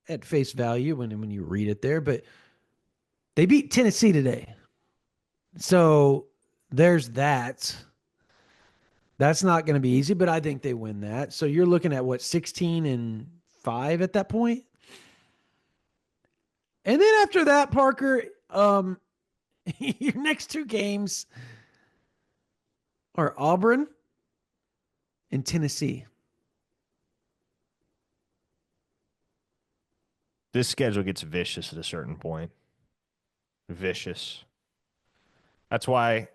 at face value when you read it there, but they beat Tennessee today. So there's that. That's not going to be easy, but I think they win that. So you're looking at what, 16-5 at that point? And then after that, Parker, your next two games are Auburn and Tennessee. This schedule gets vicious at a certain point. Vicious. That's why,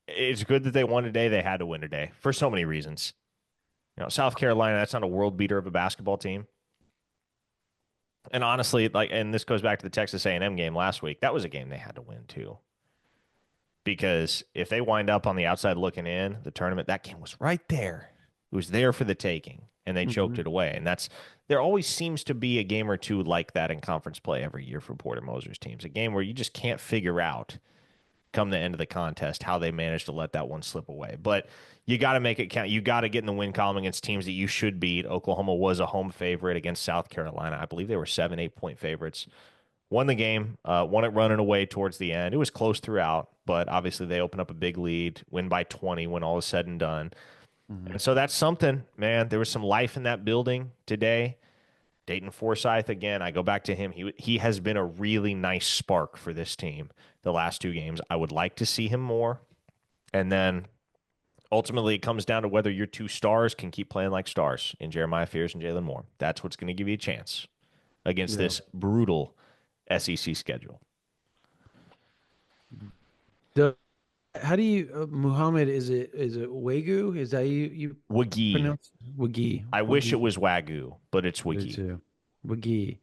it's good that they won today. They had to win today for so many reasons. South Carolina, that's not a world beater of a basketball team. And honestly, and this goes back to the Texas A&M game last week. That was a game they had to win too. Because if they wind up on the outside looking in, the tournament, that game was right there. It was there for the taking, and they choked Mhm. it away. And there always seems to be a game or two like that in conference play every year for Porter Moser's teams. A game where you just can't figure out come the end of the contest how they managed to let that one slip away. But you got to make it count. You got to get in the win column against teams that you should beat. Oklahoma was a home favorite against South Carolina. I believe they were 7, 8 point favorites. Won the game, won it running away towards the end. It was close throughout, but obviously they open up a big lead, win by 20 when all is said and done. Mhm. And so that's something, man. There was some life in that building today. Dayton Forsythe, again, I go back to him. He has been a really nice spark for this team the last two games. I would like to see him more. And then ultimately, it comes down to whether your two stars can keep playing like stars in Jeremiah Fears and Jalen Moore. That's what's going to give you a chance against Yeah. this brutal SEC schedule. The how do you Muhammad? Is it Wagyu? Is that you Wagee. pronounce Wagi? I wish it Wagi. was Wagyu, but it's I do Wagee. too. Wagi.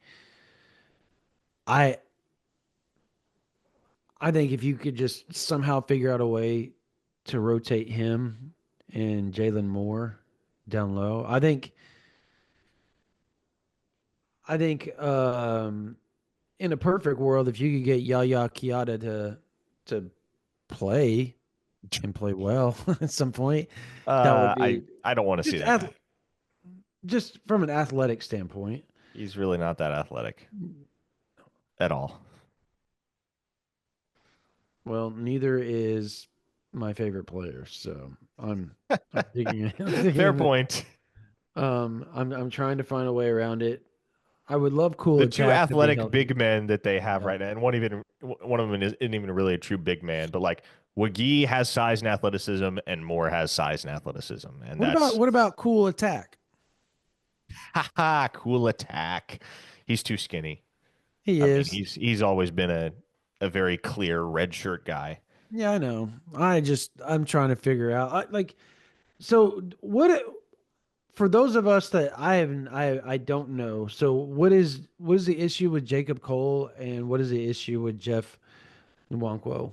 I I think if you could just somehow figure out a way to rotate him and Jalen Moore down low, I think in a perfect world, if you could get Yaya Kiata to play and play well at some point, that would I be I don't want to see just that guy. just from an athletic standpoint. He's really not that athletic at all. Well, neither is my favorite player, so I'm digging I'm digging Fair in. point. I'm trying to find a way around it. I would love cool The two attack to be athletic healthy. big men that they have Yeah. right now, and one of them isn't even really a true big man, but like Wagee has size and athleticism, and Moore has size and athleticism, and What about that's what about cool attack? haha cool attack. He's too skinny. He I mean, is. he's always been a very clear red shirt guy. Yeah, I know. I'm trying to figure out so what for those of us that I don't know. So what is the issue with Jacob Cole and what is the issue with Jeff Nwankwo?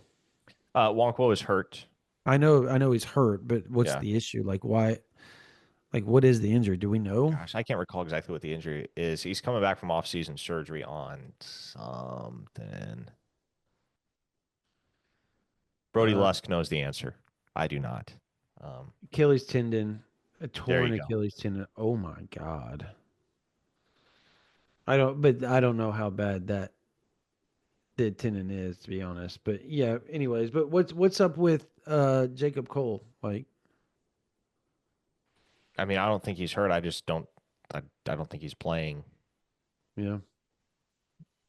Wonkwo is hurt. I know he's hurt, but what's Yeah. the issue? Like why like what is the injury? Do we know? Gosh, I can't recall exactly what the injury is. He's coming back from off-season surgery on something. Brody Uh Lusk knows the answer. I do not. Um, Achilles tendon, a there torn you go. Achilles tendon. Oh my God. I don't know how bad that the tendon is, to be honest. But yeah, anyways, but what's up with Jacob Cole? Like, I mean, I don't think he's hurt. I just don't. I don't think he's playing. yeah.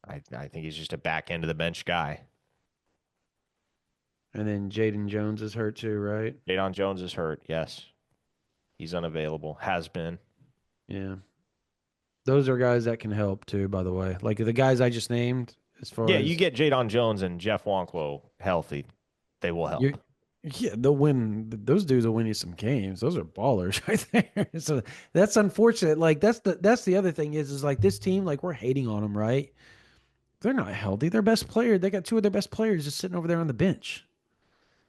I think he's just a back end of the bench guy. And then Jaden Jones is hurt too, right? Jadon Jones is hurt. Yes, he's unavailable. Has been. Yeah. Those are guys that can help too, by the way. Like the guys I just named, as far Yeah, you as get Jadon Jones and Jeff Wonkwo healthy, they will you're help. yeah, they'll win. Those dudes will win you some games. Those are ballers right there. So that's unfortunate. Like that's the other thing is like this team, like we're hating on them, right? They're not healthy. Their best player, they got two of their best players just sitting over there on the bench.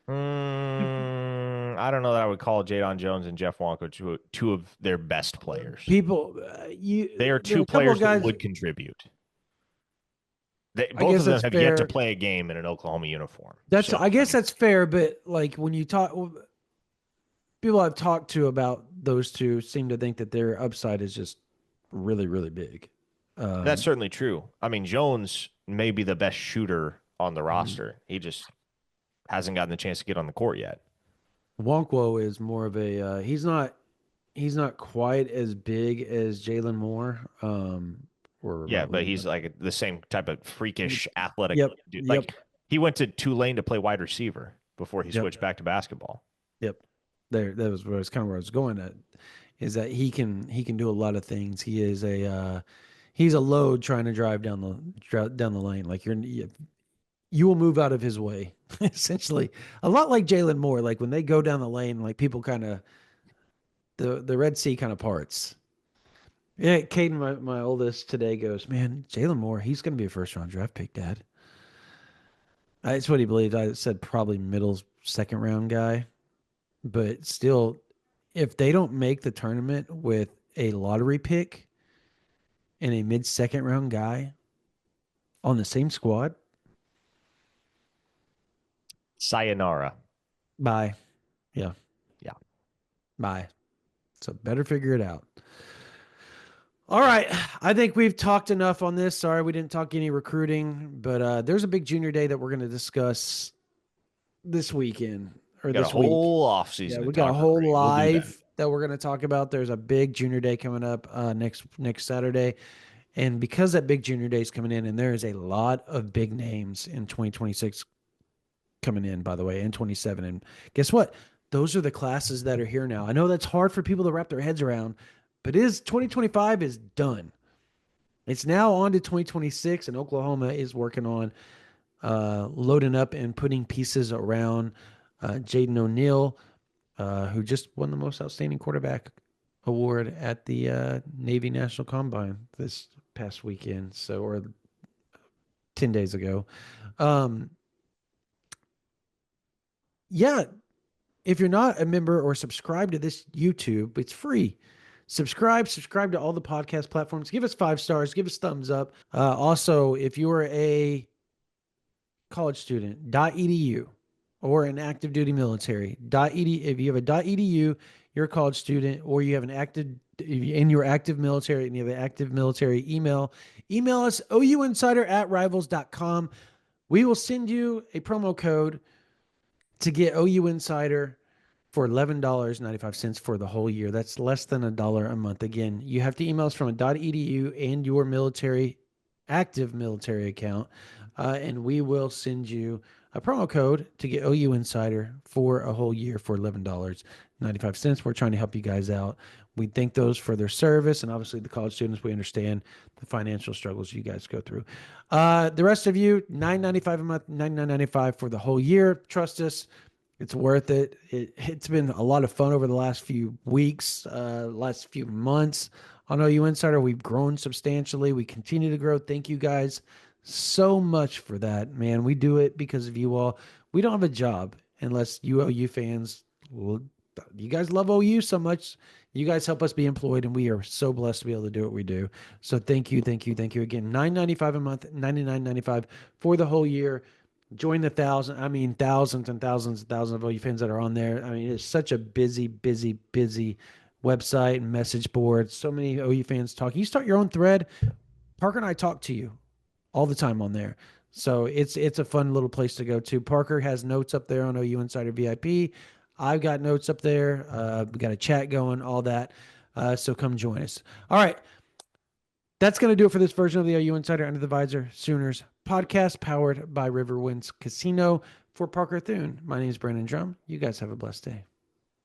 I don't know that I would call Jadon Jones and Jeff Wonka two of their best players. People, They are there's two a couple of players that guys. would contribute. I Both guess of them that's have yet to fair. play a game in an Oklahoma uniform. That's So, I I guess mean, that's fair, but like when you talk, people I've talked to about those two seem to think that their upside is just really, really big. that's Um, certainly true. I mean, Jones may be the best shooter on the mhm. roster. He just hasn't gotten the chance to get on the court yet. Wonkwo is more of a he's not quite as big as Jalen Moore. or Yeah, but remotely. he's like the same type of freakish athletic Yep, dude. yep, Like he went to Tulane to play wide receiver before he yep, switched back to basketball. yep. There, that was where I was kind of where I was going at. Is that he can do a lot of things. He's a load trying to drive down the lane. Like you will move out of his way, essentially. A lot like Jalen Moore. Like when they go down the lane, like people kind of the Red Sea kind of parts. Yeah, Caden, my oldest today goes, man, Jalen Moore, he's going to be a first round draft pick, Dad. That's what he believed. I said probably middle second round guy, but still, if they don't make the tournament with a lottery pick and a mid second round guy on the same squad, Sayonara. bye. Yeah, Yeah. bye. So better figure it out. All right. I think we've talked enough on this. Sorry we didn't talk any recruiting, but there's a big junior day that we're going to discuss this weekend or Got a this week. whole off Yeah, season to we got a talk whole recruiting. We'll do that. live that we're going to talk about. There's a big junior day coming up next Saturday. And because that big junior day is coming in, and there is a lot of big names in 2026 coming in, by the way, and 27. And guess what? Those are the classes that are here now. I know that's hard for people to wrap their heads around, but 2025 is done. It's now on to 2026, and Oklahoma is working on loading up and putting pieces around Jaden O'Neal, who just won the most outstanding quarterback award at the Navy National Combine this past weekend, or 10 days ago. Um, yeah, if you're not a member or subscribe to this YouTube, it's free. Subscribe to all the podcast platforms. Give us 5 stars. Give us thumbs up. Also, if you're a college student, .edu, or an active duty military, .edu. If you have a .edu, you're a college student, or you have an active in your active military and you have an active military email us ouinsider@rivals.com. We will send you a promo code to get OU Insider for $11.95 for the whole year. That's less than $1 a month. Again, you have to email us from a .edu and your active military account, and we will send you a promo code to get OU Insider for a whole year for $11.95. We're trying to help you guys out. We thank those for their service, and obviously the college students. We understand the financial struggles you guys go through. The rest of you, $9.95 a month, $99.95 for the whole year. Trust us. It's worth it. It's been a lot of fun over the last few weeks, last few months on OU Insider. We've grown substantially. We continue to grow. Thank you guys so much for that, man. We do it because of you all. We don't have a job unless you OU fans, well, you guys love OU so much. You guys help us be employed, and we are so blessed to be able to do what we do. So thank you, thank you, thank you again. $9.95 a month, $99.95 for the whole year. Join the thousands and thousands and thousands of OU fans that are on there. I mean, it's such a busy, busy, busy website and message board. So many OU fans talking. You start your own thread. Parker and I talk to you all the time on there. So it's a fun little place to go to. Parker has notes up there on OU Insider VIP. I've got notes up there. We got a chat going, all that. So come join us. All right. That's going to do it for this version of the OU Insider Under the Visor Sooners podcast powered by Riverwinds Casino. For Parker Thune, my name is Brandon Drum. You guys have a blessed day.